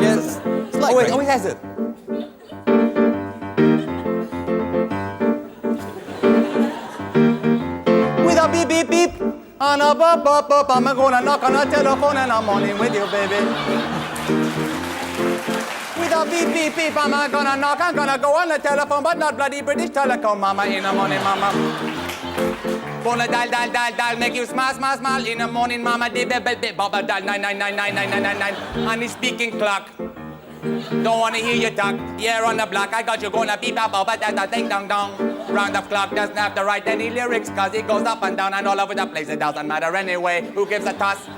Yes. It's like wait, he has it. With a beep, beep, beep, and a bop, bop, bop, I'm gonna knock on a telephone and I'm on in with you, baby. With a beep, beep, beep, I'm gonna knock, I'm gonna go on the telephone, but not bloody British Telecom, mama, in the morning, mama. Gonna dial, dial, dial, dial, make you smile, smile, smile, in the morning, mama, dip, dip, dip, dip, baba, dial, 9999999, on the speaking clock. Don't wanna hear you talk, yeah, on the block, I got you gonna beep, bop, bop, da, da, ding, dong, dong. Round the clock doesn't have to write any lyrics, cause it goes up and down and all over the place, it doesn't matter anyway, who gives a toss?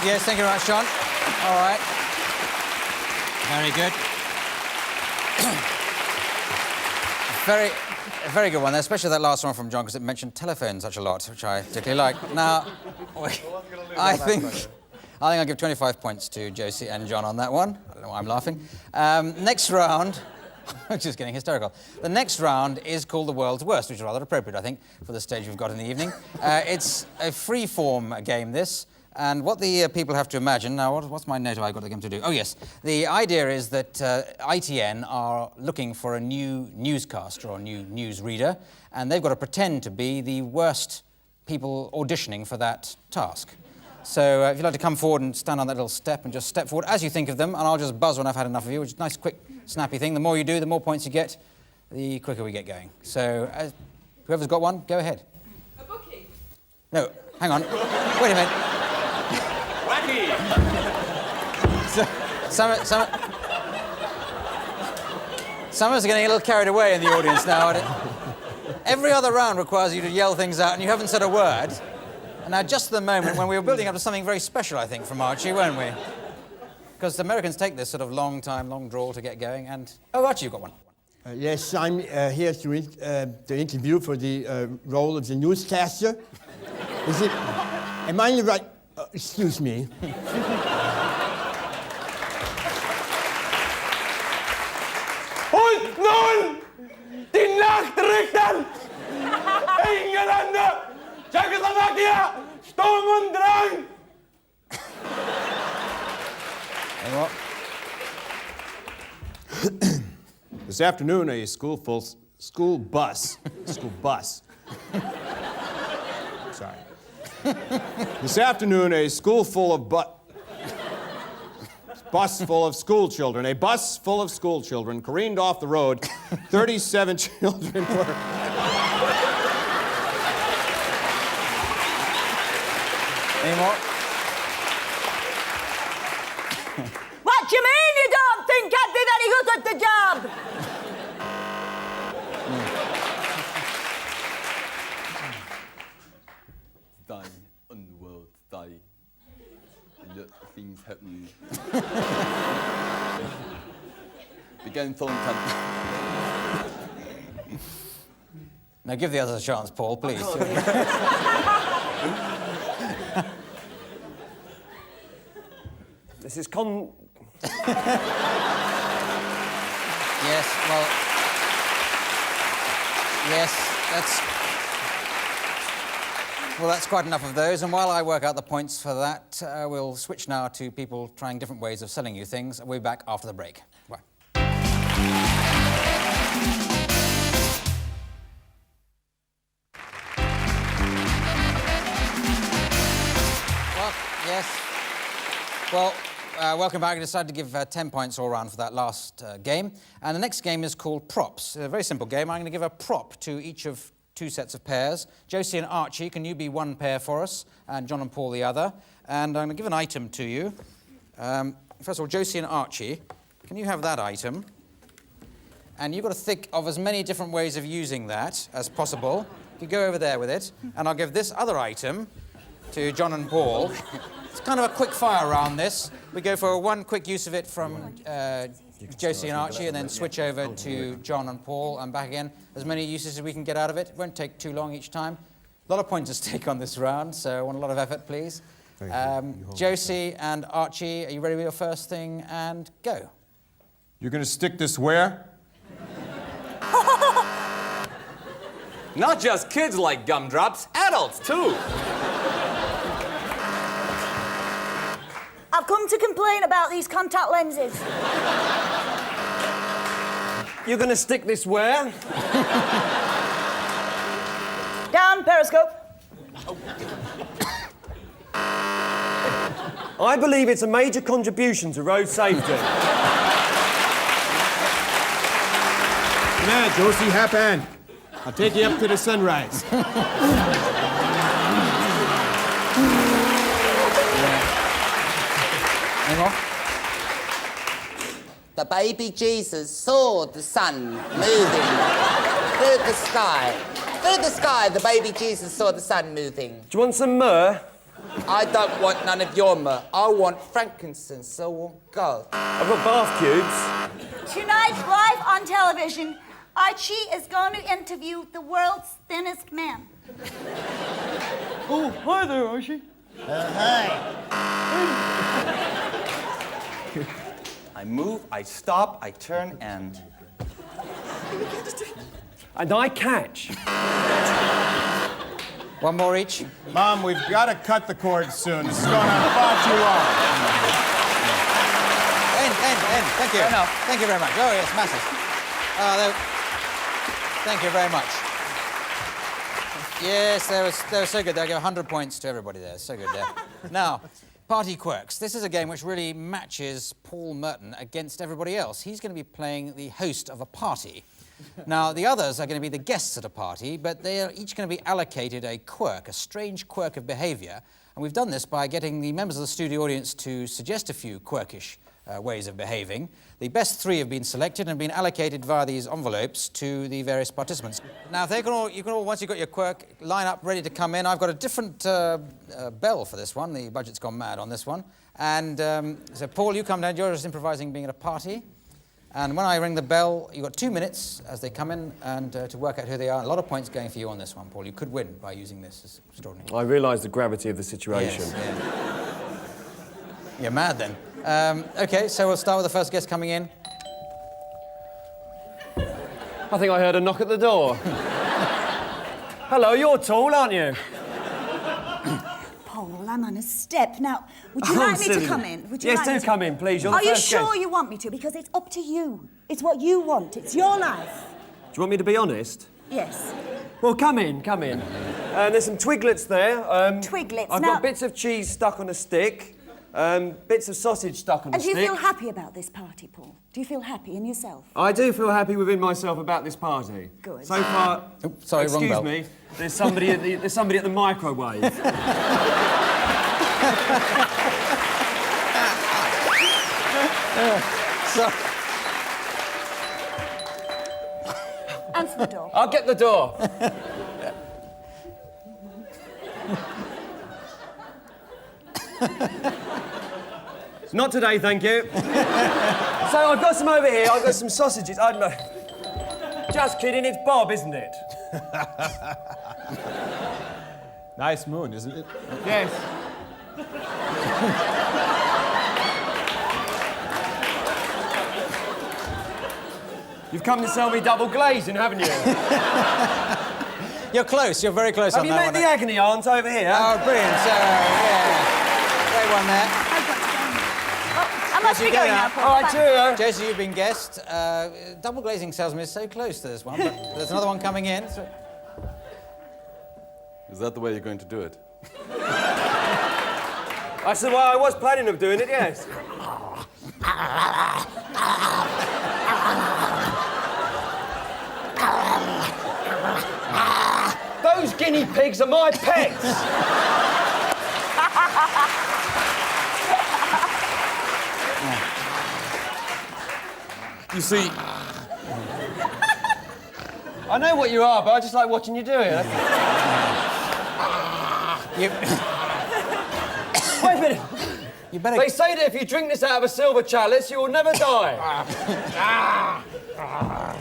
Yes, thank you very much, John. All right. Very good. A very good one there, especially that last one from John, because it mentioned telephone such a lot, which I particularly like. Now, I think I'll give 25 points to Josie and John on that one. I don't know why I'm laughing. Next round, I'm just getting hysterical. The next round is called The World's Worst, which is rather appropriate, I think, for the stage we've got in the evening. It's a free-form game, this. And what the people have to imagine... Now, what's my note I've got the game to do? Oh, yes. The idea is that ITN are looking for a new newscaster or new newsreader, and they've got to pretend to be the worst people auditioning for that task. So if you'd like to come forward and stand on that little step and just step forward as you think of them, and I'll just buzz when I've had enough of you, which is a nice, quick, snappy thing. The more you do, the more points you get, the quicker we get going. So whoever's got one, go ahead. A bookie. No, hang on. Wait a minute. Wacky! Summer's getting a little carried away in the audience now. Every other round requires you to yell things out, and you haven't said a word. And now, just at the moment, when we were building up to something very special, I think, from Archie, weren't we? Because Americans take this sort of long drawl to get going, and... Oh, Archie, you've got one. Yes, I'm here to interview for the role of the newscaster. Is it... Am I in the right... excuse me. Und nun die Nachrichten! Engländer, Czechoslovakia, Sturm und Drang! This afternoon, a school bus. Sorry. This afternoon, a bus full of school children. A bus full of school children careened off the road. 37 children were... Any more? What you mean you don't think I'd be very good at the job? Die, underworld, die. Look, things happen. Begin phone time. Now give the others a chance, Paul, please. This is Yes, well... Yes, that's quite enough of those. And while I work out the points for that, we'll switch now to people trying different ways of selling you things. We'll be back after the break. Bye. Well, yes. Well, welcome back. I decided to give 10 points all round for that last game. And the next game is called Props. It's a very simple game. I'm going to give a prop to each of two sets of pairs. Josie and Archie, can you be one pair for us? And John and Paul the other. And I'm going to give an item to you. First of all, Josie and Archie, can you have that item? And you've got to think of as many different ways of using that as possible. You go over there with it. And I'll give this other item to John and Paul. It's kind of a quick fire round, this. We go for one quick use of it from Josie and Archie, and then switch over to John and Paul, and back again. As many uses as we can get out of it. It won't take too long each time. A lot of points at stake on this round, so I want a lot of effort, please. Josie and Archie, are you ready with your first thing? And go. You're going to stick this where? Not just kids like gumdrops, adults too. I've come to complain about these contact lenses. You're gonna stick this where? Down, periscope. I believe it's a major contribution to road safety. Now, Josie, hop on. I'll take you up to the sunrise. The baby Jesus saw the sun moving through the sky. Through the sky, the baby Jesus saw the sun moving. Do you want some myrrh? I don't want none of your myrrh. I want frankincense, so I want gold. I've got bath cubes. Tonight, live on television, Archie is going to interview the world's thinnest man. Oh, hi there, Archie. Hi. I move, I stop, I turn, and... And I catch. One more each. Mom, we've got to cut the cord soon. This is going on far too long. End. Thank you. No. Thank you very much. Oh, yes, massive. Thank you very much. Yes, they were so good. They give 100 points to everybody there. So good there. Now, Party Quirks. This is a game which really matches Paul Merton against everybody else. He's going to be playing the host of a party. Now, the others are going to be the guests at a party, but they are each going to be allocated a quirk, a strange quirk of behaviour. And we've done this by getting the members of the studio audience to suggest a few quirkish ways of behaving. The best 3 have been selected and been allocated via these envelopes to the various participants. Now, if you can all, once you've got your quirk, line up ready to come in. I've got a different bell for this one. The budget's gone mad on this one. And so, Paul, you come down. You're just improvising being at a party. And when I ring the bell, you've got 2 minutes as they come in and to work out who they are. A lot of points going for you on this one, Paul. You could win by using this. It's extraordinary. I realise the gravity of the situation. Yes, yeah. You're mad, then. OK, so we'll start with the first guest coming in. I think I heard a knock at the door. Hello, you're tall, aren't you? Paul, I'm on a step. Now, would you like me to come in? Would you Yes, like me do to... come in, please. You're the Are you first sure guest. you want me to? Because it's up to you. It's what you want. It's your life. Do you want me to be honest? Yes. Well, come in. There's some twiglets there. Twiglets, I've now- got bits of cheese stuck on a stick, bits of sausage stuck on a And do stick. you feel happy about this party, Paul? Do you feel happy in yourself? I do feel happy within myself about this party. Good. So far... Oh, sorry, wrong excuse bell. me, there's somebody at the microwave. Answer the door. I'll get the door. Not today, thank you. So I've got some over here. I've got some sausages. I don't know. Just kidding, it's Bob, isn't it? Nice moon, isn't it? Yes. You've come to sell me double glazing, haven't you? You're close. You're very close Have on you that met one. the agony aunt over here? Oh, brilliant. So, yeah. Great one there. I must be going now, Paul. All right, cheerio. Josie, you've been guest. Double glazing salesman is so close to this one, but there's another one coming in. So... Is that the way you're going to do it? That's the way I was planning of doing it, yes. Those guinea pigs are my pets! You see, I know what you are, but I just like watching you do it. Wait a minute. You better... They say that if you drink this out of a silver chalice, you will never die.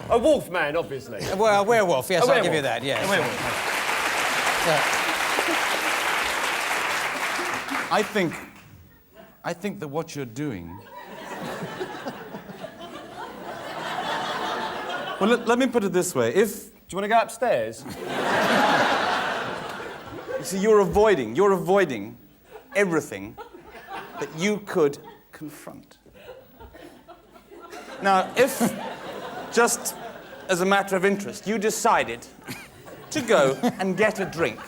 A wolf man, obviously. Well, a werewolf, yes, A I'll werewolf. give you that, yes. A werewolf. I think that what you're doing... Well, let me put it this way. you want to go upstairs? You see, you're avoiding everything that you could confront. Now, if, just as a matter of interest, you decided to go and get a drink.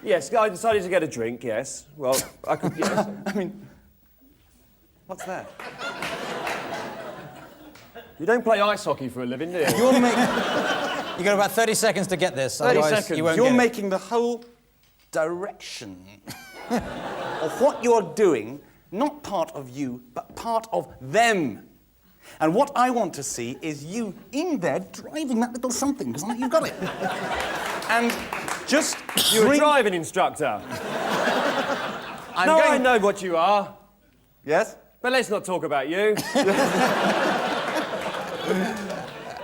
Yes, I decided to get a drink, yes. Well, I could, yes. I mean, what's that? You don't play ice hockey for a living, do you? You got about 30 seconds to get this. 30 otherwise seconds. You won't You're get it. making the whole direction of what you're doing not part of you, but part of them. And what I want to see is you in there driving that little something, because you've got it. And just You're a driving instructor. I know what you are. Yes? But let's not talk about you.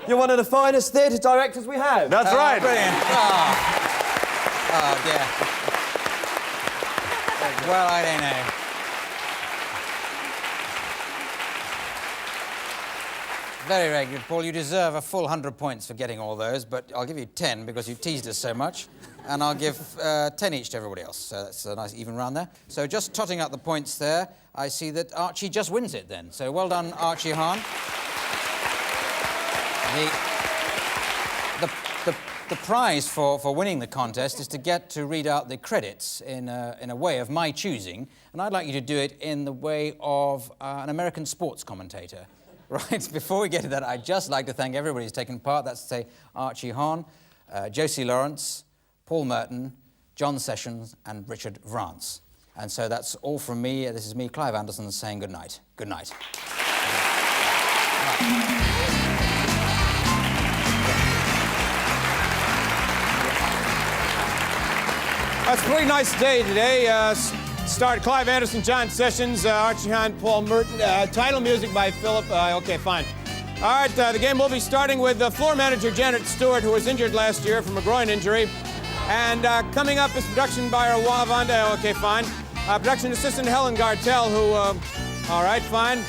You're one of the finest theatre directors we have. That's right. Brilliant. Oh, dear. Well, I don't know. Very, very good, Paul. You deserve a full 100 points for getting all those, but I'll give you 10 because you teased us so much, and I'll give 10 each to everybody else. So that's a nice even round there. So just totting up the points there, I see that Archie just wins it then. So well done, Archie Hahn. The prize for winning the contest is to get to read out the credits in a way of my choosing, and I'd like you to do it in the way of an American sports commentator. Right, before we get to that, I'd just like to thank everybody who's taken part. That's to say Archie Hahn, Josie Lawrence, Paul Merton, John Sessions, and Richard Vrance. And so that's all from me. This is me, Clive Anderson, saying good night. Good night. It's a pretty nice day today. Start Clive Anderson, John Sessions, Archie Hahn, Paul Merton. Title music by Philip. Okay, fine. All right, the game will be starting with floor manager Janet Stewart, who was injured last year from a groin injury. And coming up is production by our Wavanda. Okay, fine. Production assistant Helen Gartell, who, all right, fine.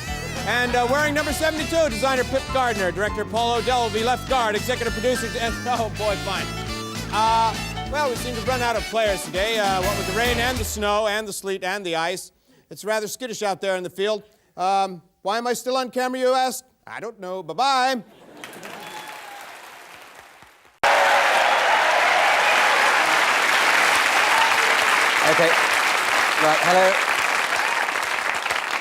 And wearing number 72, designer Pip Gardner. Director Paul O'Dell will be left guard. Executive producer, oh boy, fine. Well, we seem to run out of players today. What with the rain and the snow and the sleet and the ice, it's rather skittish out there in the field. Why am I still on camera, you ask? I don't know. Bye-bye. Okay. Right, hello.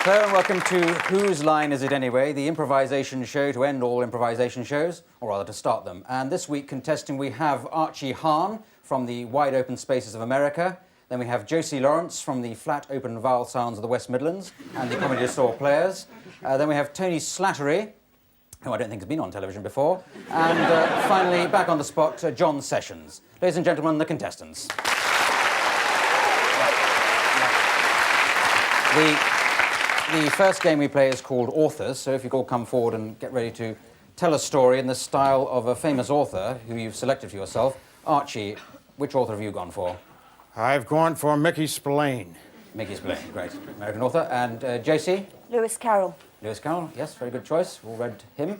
Hello and welcome to Whose Line Is It Anyway, the improvisation show to end all improvisation shows, or rather to start them. And this week contesting we have Archie Hahn from the Wide Open Spaces of America. Then we have Josie Lawrence from the Flat Open Vowel Sounds of the West Midlands and the Comedy Store Players. Then we have Tony Slattery, who I don't think has been on television before. And finally, back on the spot, John Sessions. Ladies and gentlemen, the contestants. The first game we play is called Authors, so if you could all come forward and get ready to tell a story in the style of a famous author who you've selected for yourself. Archie, which author have you gone for? I've gone for Mickey Spillane. Mickey Spillane, great. American author. And Josie? Lewis Carroll. Lewis Carroll, yes, very good choice. We'll read him.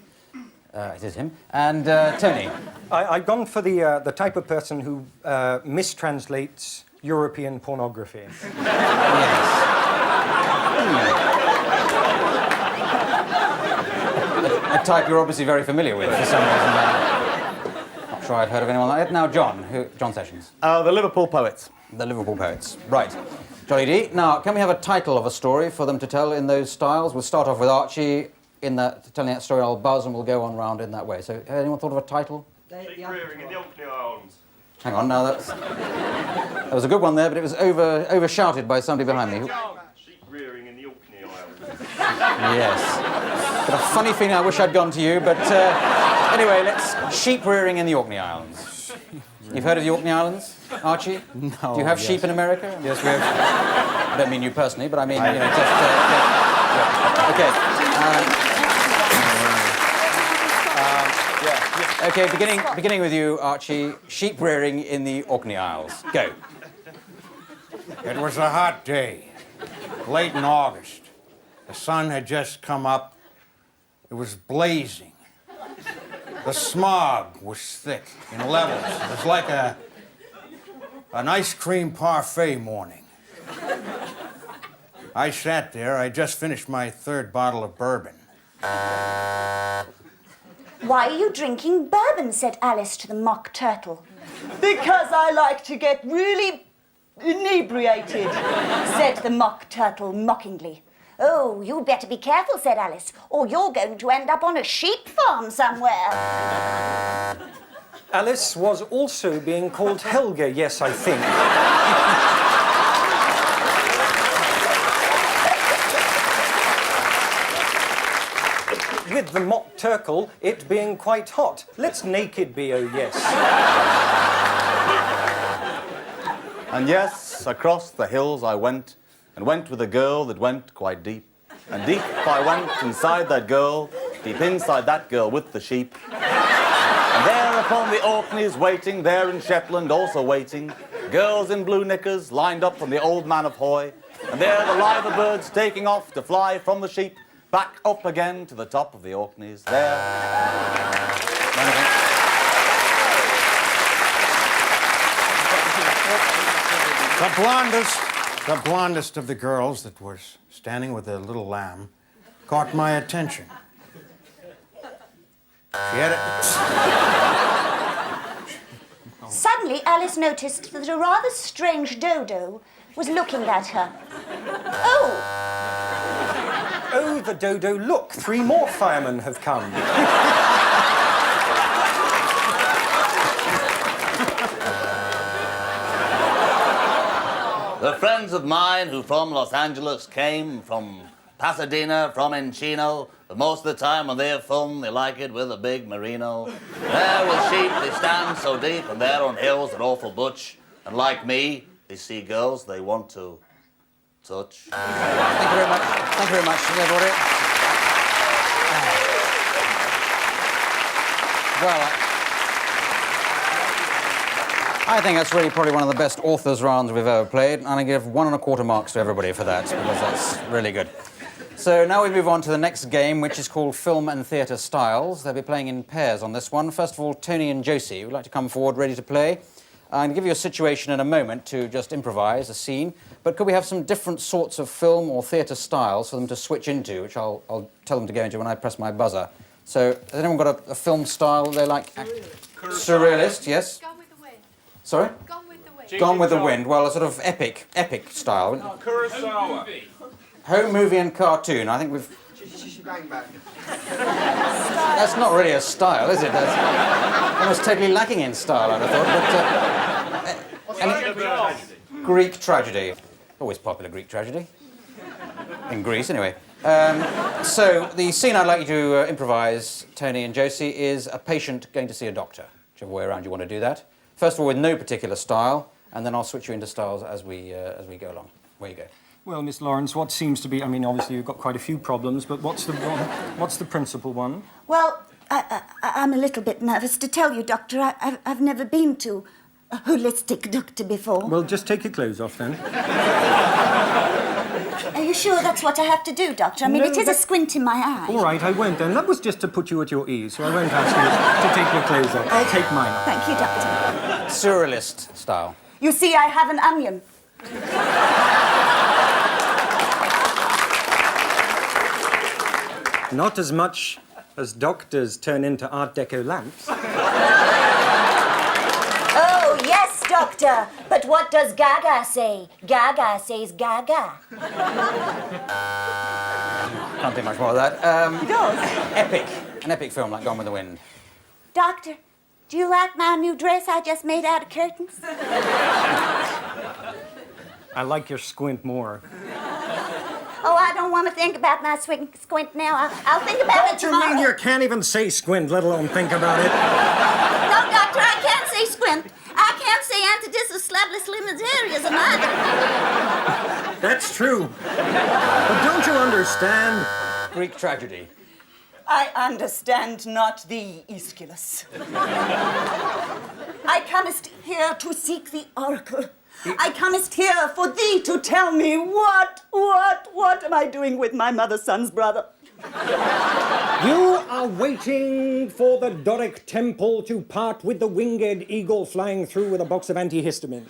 It is him. And Tony? I've gone for the type of person who mistranslates European pornography. Yes. A type you're obviously very familiar with for some reason. Not sure I've heard of anyone like that. Now, John Sessions. The Liverpool Poets. The Liverpool Poets, right. Jolly D. Now, can we have a title of a story for them to tell in those styles? We'll start off with Archie telling that story. I'll buzz and we'll go on round in that way. So, anyone thought of a title? Sheep rearing in the Orkney Islands. Hang on, now that was a good one there, but it was overshouted by somebody behind me. Sheep rearing in the Orkney Islands. Yes. Got a funny feeling I wish I'd gone to you, but anyway, let's sheep rearing in the Orkney Islands. You've heard of the Orkney Islands, Archie? No. Do you have sheep in America? Yes, we have. I don't mean you personally, but I mean, you know, just... yeah. Okay, beginning with you, Archie. Sheep rearing in the Orkney Isles. Go. It was a hot day, late in August. The sun had just come up. It was blazing. The smog was thick in levels. It was like an ice cream parfait morning. I sat there. I just finished my 3rd bottle of bourbon. Why are you drinking bourbon? Said Alice to the Mock Turtle. Because I like to get really inebriated, said the Mock Turtle mockingly. Oh, you'd better be careful, said Alice, or you're going to end up on a sheep farm somewhere. Alice was also being called Helga, yes, I think. With the Mock Turtle, it being quite hot. Let's naked be, oh yes. And yes, across the hills I went, and went with a girl that went quite deep. And deep I went inside that girl, deep inside that girl with the sheep. And there upon the Orkneys waiting, there in Shetland also waiting, girls in blue knickers lined up from the Old Man of Hoy. And there the liver birds taking off to fly from the sheep, back up again to the top of the Orkneys. There. The blondest of the girls that was standing with a little lamb caught my attention. She had Suddenly, Alice noticed that a rather strange dodo was looking at her. Oh! Oh, the dodo, look, 3 more firemen have come. The friends of mine who from Los Angeles came, from Pasadena, from Encino, but most of the time when they're fun, they like it with a big merino. There with sheep, they stand so deep, and there on hills they're awful butch. And like me, they see girls they want to touch. Thank you very much. Thank you very much, everybody. Well, I think that's really probably one of the best authors' rounds we've ever played, and I give 1¼ marks to everybody for that, because that's really good. So now we move on to the next game, which is called Film and Theatre Styles. They'll be playing in pairs on this one. First of all, Tony and Josie would like to come forward ready to play. I'm going to give you a situation in a moment to just improvise a scene, but could we have some different sorts of film or theatre styles for them to switch into, which I'll tell them to go into when I press my buzzer. So, has anyone got a film style they like? Surrealist, yes? Gone with the Wind. Sorry? Gone with the Wind. Gone with the Wind. Well, a sort of epic style. Kurosawa. Home movie and cartoon. I think we've... That's not really a style, is it? That's almost totally lacking in style, I'd have thought. But, Greek tragedy. Always popular Greek tragedy. In Greece, anyway. So, the scene I'd like you to improvise, Tony and Josie, is a patient going to see a doctor. Whichever way around you want to do that. First of all, with no particular style, and then I'll switch you into styles as we go along. Where you go. Well, Miss Lawrence, what seems to be... I mean, obviously you've got quite a few problems, but what's the principal one? Well, I'm a little bit nervous to tell you, Doctor. I've never been to a holistic doctor before. Well, just take your clothes off, then. Are you sure that's what I have to do, Doctor? I mean, No, it is a squint in my eye. All right, I won't then. That was just to put you at your ease, so I won't ask you to take your clothes off. I'll take mine off. Thank you, Doctor. Surrealist style. You see, I have an onion. Not as much as doctors turn into Art Deco lamps. Oh, yes, Doctor. But what does Gaga say? Gaga says Gaga. Can't do much more of that. He does. Epic. An epic film like Gone with the Wind. Doctor, do you like my new dress I just made out of curtains? I like your squint more. Oh, I don't want to think about my squint now. I'll think about it tomorrow. What do you mean you can't even say squint, let alone think about it? No, Doctor, I can't say squint. I can't say antidisestablishmentarianism either. That's true. But don't you understand? Greek tragedy. I understand not the Aeschylus. I comest here to seek the oracle. I comest here for thee to tell me What am I doing with my mother's son's brother? You are waiting for the Doric temple to part with the winged eagle flying through with a box of antihistamines.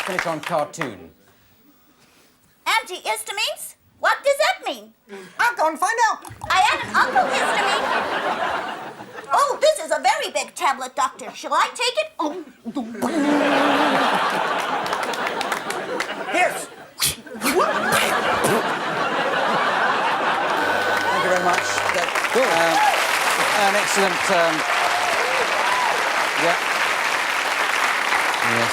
Finish on cartoon. Antihistamines? What does that mean? I'll go and find out. I had an uncle histamine. Oh, this is a very big tablet, Doctor. Shall I take it? Oh. Yes. Thank you very much. An excellent... yeah. Yes.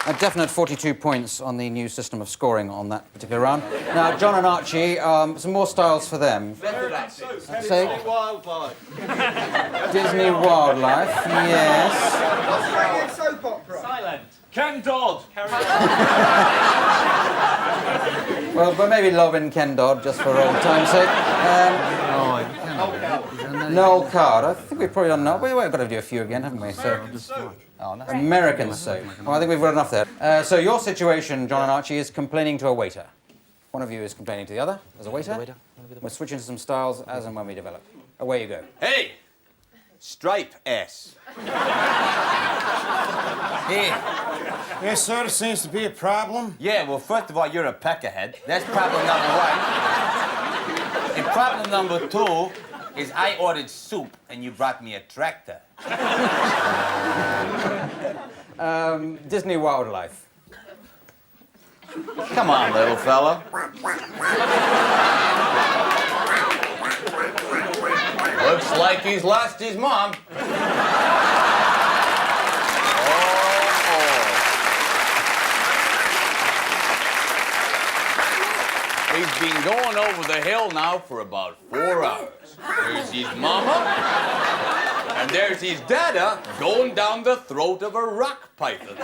A definite 42 points on the new system of scoring on that particular round. Now, John and Archie, some more styles for them. Say? Disney Wildlife. Disney Wildlife, yes. Australian soap opera. Silent. Ken Dodd. Well, but maybe Lovin' Ken Dodd, just for old time's sake. Noel Card. I think we've probably done Noel. We've got to do a few again, haven't we? American soap. Well, I think we've got enough there. So your situation, John and Archie, is complaining to a waiter. One of you is complaining to the other as a waiter. We're switching to some styles as and when we develop. Away you go. Hey! Stripe S. Here. Yes, sir, there seems to be a problem. Yeah, well, first of all, you're a peckerhead. That's problem number one. And problem number two is I ordered soup and you brought me a tractor. Disney Wildlife. Come on, little fella. Looks like he's lost his mom. He's been going over the hill now for about 4 hours. There's his mama, and there's his dada going down the throat of a rock python.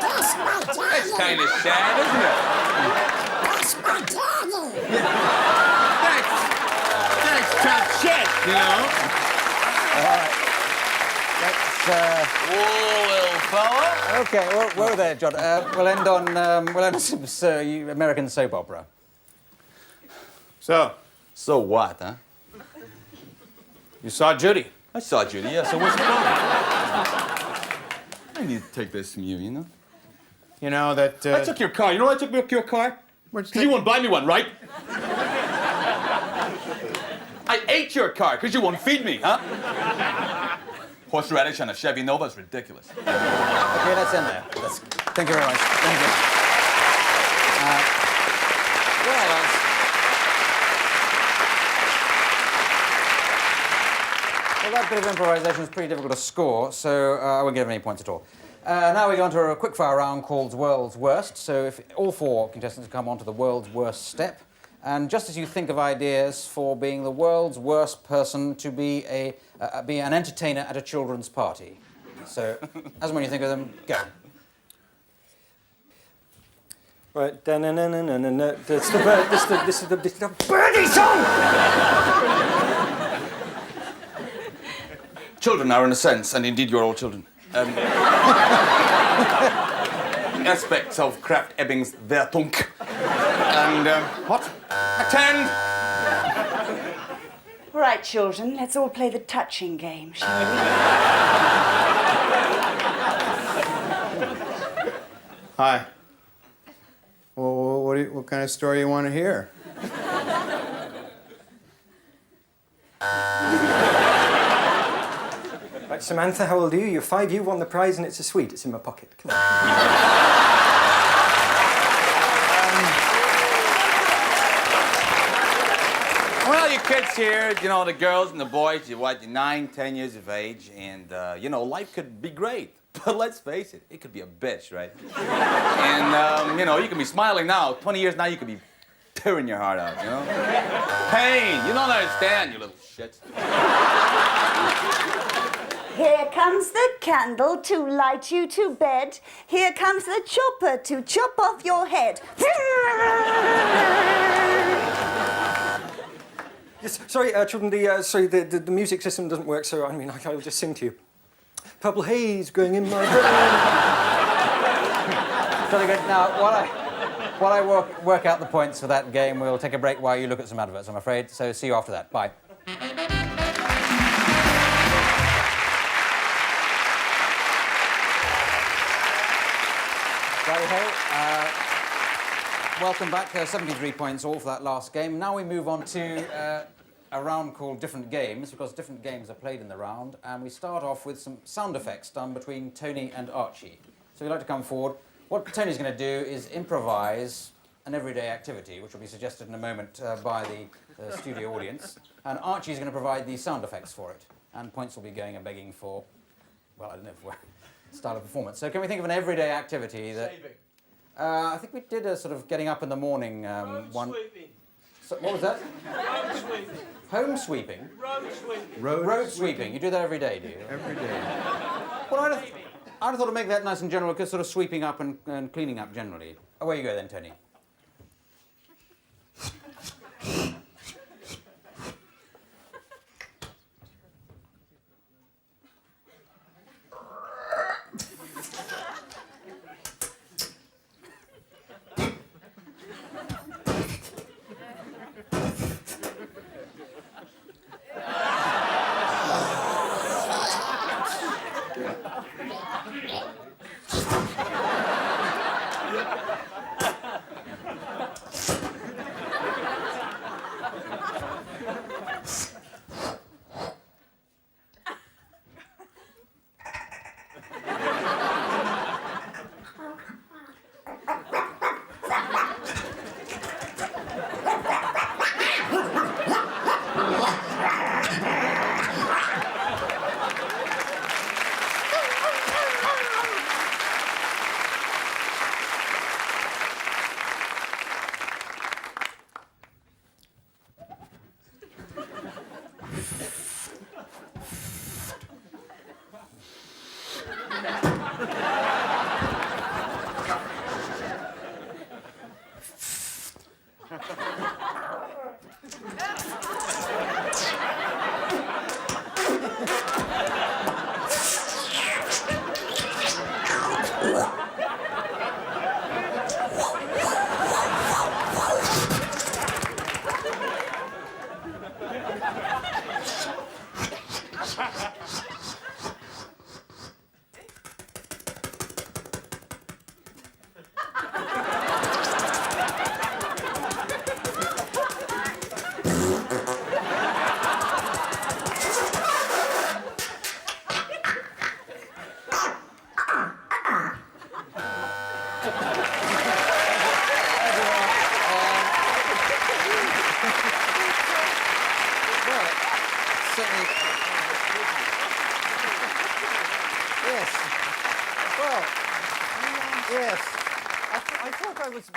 That's kind of sad, isn't it? That's my daddy. That's tough shit, you know? All right. Whoa, little fella. Okay, well, whoa there, John. We'll end on some American soap opera. So what, huh? You saw Judy. I saw Judy, yeah, so what's the problem? I need to take this from you, you know? You know that... I took your car. You know why I took your car? Because you won't buy me one, right? I ate your car because you won't feed me, huh? Horseradish on a Chevy Nova is ridiculous. Okay, let's end there. Thank you very much. Thank you. Well, that bit of improvisation is pretty difficult to score, so I won't give any points at all. Now we go on to a quickfire round called World's Worst. So if all 4 contestants come on to the World's Worst step, and just as you think of ideas for being the world's worst person to be an entertainer at a children's party. So, as and when you think of them, go. Right, da-na-na-na-na-na. This is the birdie song! Children are, in a sense, and indeed you're all children, aspects of Kraft Ebbing's Wertung. And, what? Attend! All right, children, let's all play the touching game, shall we? Hi. Well, what kind of story you want to hear? Right, Samantha, how old are you? You're 5, you won the prize, and it's a sweet. It's in my pocket. Come on. Well, you kids here, you know, the girls and the boys, you're 9, 10 years of age, and, you know, life could be great. But let's face it, it could be a bitch, right? And, you know, you can be smiling now. 20 years now, you could be tearing your heart out, you know? Pain! You don't understand, you little shits. Here comes the candle to light you to bed. Here comes the chopper to chop off your head. Yes, sorry, children, the music system doesn't work, so I mean, I'll just sing to you. Purple haze going in my brain. Jolly good. Now, while I work out the points for that game, we'll take a break while you look at some adverts, I'm afraid. So see you after that. Bye. Welcome back. 73 points all for that last game. Now we move on to a round called Different Games, because different games are played in the round, and we start off with some sound effects done between Tony and Archie. So you'd like to come forward. What Tony's going to do is improvise an everyday activity, which will be suggested in a moment by the studio audience, and Archie's going to provide the sound effects for it, and points will be going and begging for, well, I don't know, for style of performance. So can we think of an everyday activity that... I think we did a sort of getting up in the morning one. Sweeping. So, what was that? Road sweeping. Home sweeping? Road sweeping. Road sweeping. You do that every day, do you? Every day. Well, I'd have thought to make that nice and general, because sort of sweeping up and cleaning up generally. Away you go then, Tony.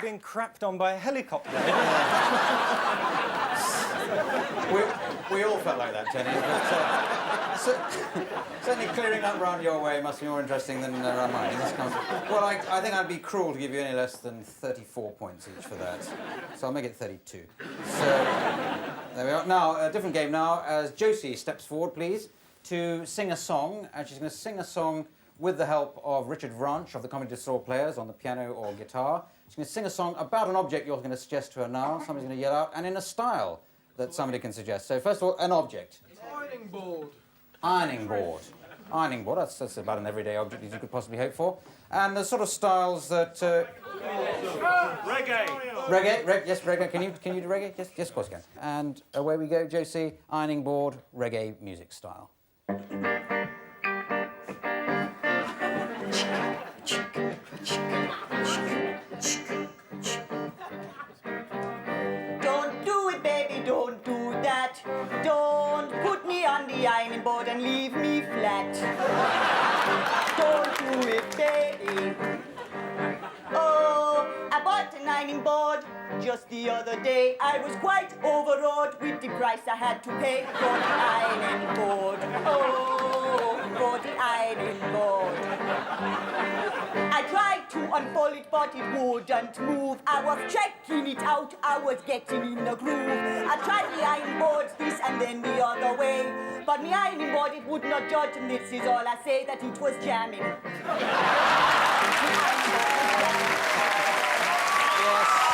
Being crapped on by a helicopter. we all felt like that, Tony. But, certainly clearing up round your way must be more interesting than around mine. Well, I think I'd be cruel to give you any less than 34 points each for that. So I'll make it 32. So there we are. Now, a different game now, as Josie steps forward, please, to sing a song. And she's going to sing a song with the help of Richard Vranch of the Comedy Store Players on the piano or guitar. She's going to sing a song about an object you're going to suggest to her now. Somebody's going to yell out, and in a style that somebody can suggest. So first of all, an object. Ironing board. Ironing board. Ironing board, that's about an everyday object that you could possibly hope for. And the sort of styles that... Reggae. Reggae, yes, reggae. Can you do reggae? Yes, of course you can. And away we go, Josie. Ironing board, reggae music style. Don't do it, baby, don't do that. Don't put me on the ironing board and leave me flat. Don't do it, baby. Oh, I bought an ironing board just the other day. I was quite overawed with the price I had to pay for the ironing board. Oh, for the ironing board. I tried to unfold it, but it wouldn't move. I was checking it out, I was getting in the groove. I tried the iron boards the and then we on the way. But me ironing board, it would not judge, and this is all I say, that it was jamming. Yes,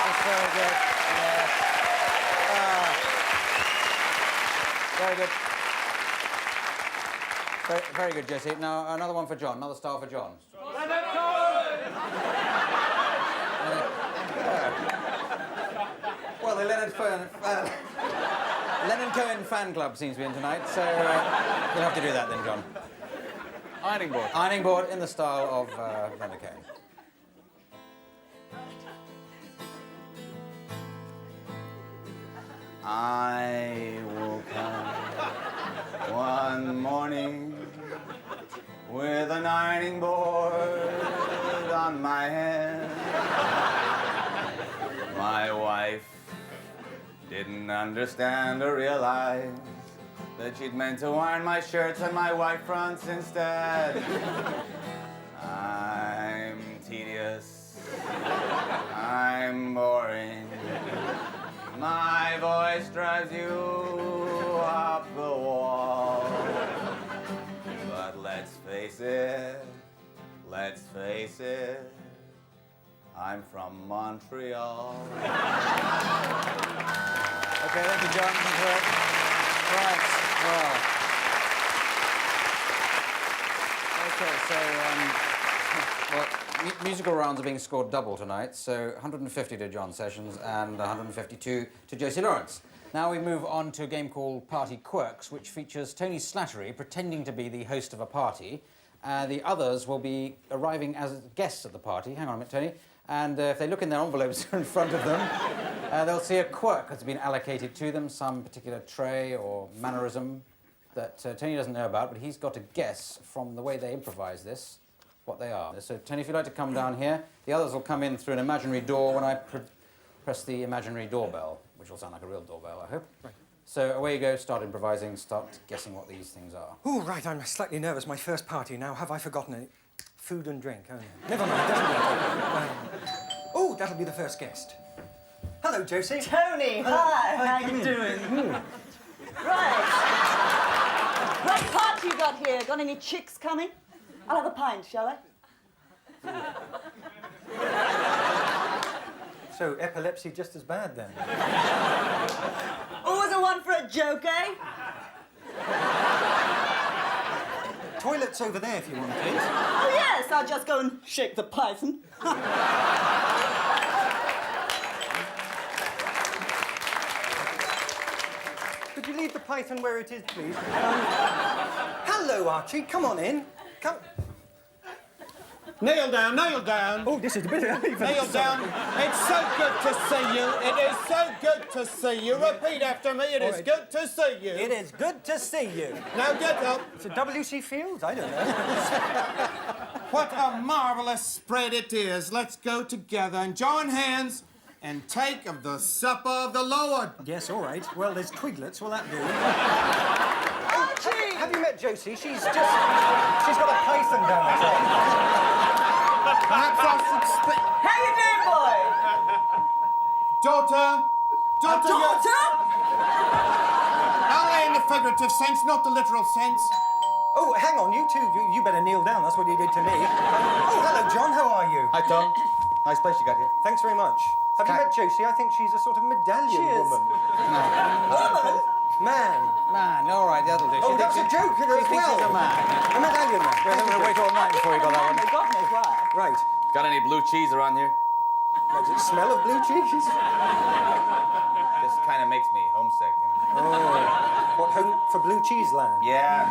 that's very good. Yes. Very good. Very good, Josie. Now, another one for John, another star for John. Well, the Leonard Cohen fan club seems to be in tonight, so you'll have to do that then, John. Ironing board. Ironing board in the style of Leonard Cohen. I woke up one morning with an ironing board on my head. My wife didn't understand or realize that she'd meant to iron my shirts and my white fronts instead. I'm tedious. I'm boring. My voice drives you up the wall. But let's face it, I'm from Montreal. Okay, thank you, John. Thank you. Right, well. Okay, so, musical rounds are being scored double tonight, so 150 to John Sessions and 152 to Josie Lawrence. Now we move on to a game called Party Quirks, which features Tony Slattery pretending to be the host of a party. The others will be arriving as guests at the party. Hang on a minute, Tony. And if they look in their envelopes in front of them, they'll see a quirk that's been allocated to them, some particular tray or mannerism that Tony doesn't know about, but he's got to guess from the way they improvise this what they are. So, Tony, if you'd like to come down here, the others will come in through an imaginary door when I press the imaginary doorbell, which will sound like a real doorbell, I hope. Right. So away you go, start improvising, start guessing what these things are. Oh, right, I'm slightly nervous. My first party now. Have I forgotten any? Food and drink. Oh, no. Never mind, doesn't matter. Oh, that'll be the first guest. Hello, Josie. Tony, hi. How you doing? Right. What party you got here? Got any chicks coming? I'll have a pint, shall I? So, epilepsy just as bad, then? Always a one for a joke, eh? Toilet's over there if you want, please. Oh, yes, I'll just go and shake the python. Could you leave the python where it is, please? Hello, Archie. Come on in. Come. Kneel down, kneel down. Oh, this is a bit uneven. Kneel down. It's so good to see you. It is so good to see you. Repeat after me. It is good to see you. It is good to see you. Now get up. It's a W.C. Fields? I don't know. What a marvellous spread it is. Let's go together and join hands and take of the supper of the Lord. Yes, all right. Well, there's twiglets. Will that do? Archie! Have you met Josie? She's got a python down her throat. Perhaps I should speak. How you doing, boy? Daughter. Daughter? Only in the figurative sense, not the literal sense. Oh, hang on, you two. You better kneel down. That's what you did to me. Oh, hello, John. How are you? Hi, Tom. Nice place you got here. Thanks very much. Have you met Josie? I think she's a sort of medallion woman. Woman? Man, all right, that'll do. Oh, that's a joke as well. She thinks she's a man. A medallion man. We're going to wait all night before we got that one. God knows why. Right. Got any blue cheese around here? Does it smell of blue cheese? Just kind of makes me homesick, you know? Oh. What, home for blue cheese land? Yeah.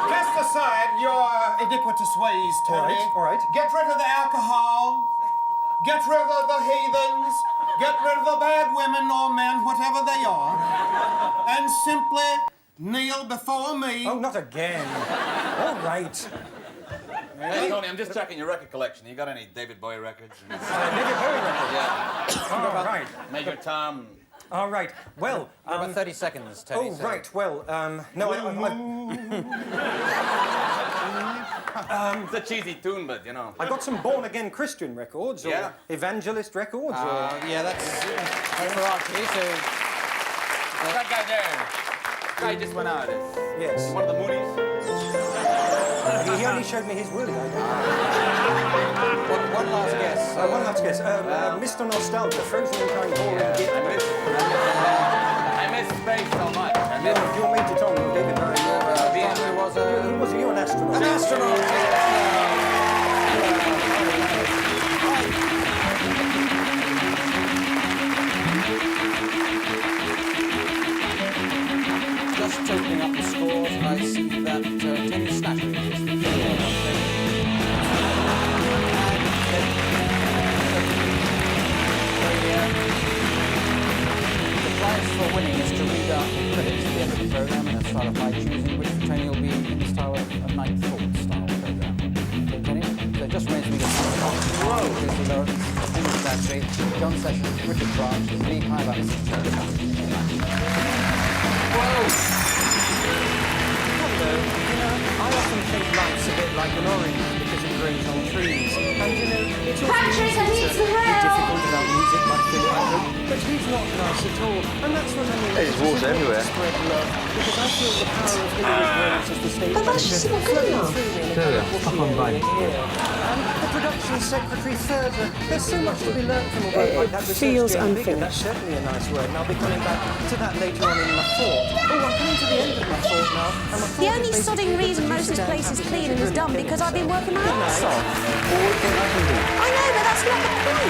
Cast aside your iniquitous ways, Tony. All right. Get rid of the alcohol. Get rid of the heathens. Get rid of the bad women or men, whatever they are. And simply kneel before me. Oh, not again. All right. Hey, Tony, I'm just checking your record collection. You got any David Bowie records? David Bowie records? Yeah. All right. Major Tom. All right. Well, about 30 seconds, Tony. Oh, right. Well, no, It's a cheesy tune, but you know. I got some born-again Christian records, or Yeah. evangelist records, Yeah, that's for Archie, so... That guy there. Guy just went out. Yes. One of the Moonies. He only showed me his willy. One last guess. One last guess. Mr. Nostalgia, Frozen in Time, Ball and Gift. I miss space so much. You're Major Tom, you're David Barry. Who was Who was you, an astronaut? An astronaut! Just totaling up the scores, I see that Tony Snatcher is the The prize for winning is to read out the credits at the end of the programme in a style of my choosing, which for Tony will be in the style of a Night Thought style programme. Okay, Tony? So it just remains me to Josie Lawrence, Sandi Toksvig, John Sessions, Richard Branch, Lee Clive Anderson. Hello. You know, I often think life's a bit like an orange because it grows on trees. And you know, it's often Patrick, I need some be help! difficult about music like Philip Anderson, but he's not nice at all. And that's what I mean. There's water everywhere. Spread love, because I feel the power of Hillary Rose as the stage But that's just not good enough. There we are. Fuck on, bye. And the production secretary further. There's so much to be learned from a work like that. feels Research getting bigger. unfinished. That's certainly a nice word. And I'll be coming back to that later on in my thought. Oh, I'm coming to the end of my thought now. And my The only sodding reason most of this place is clean and is done because I've been working my ass off. I know, but that's not the point.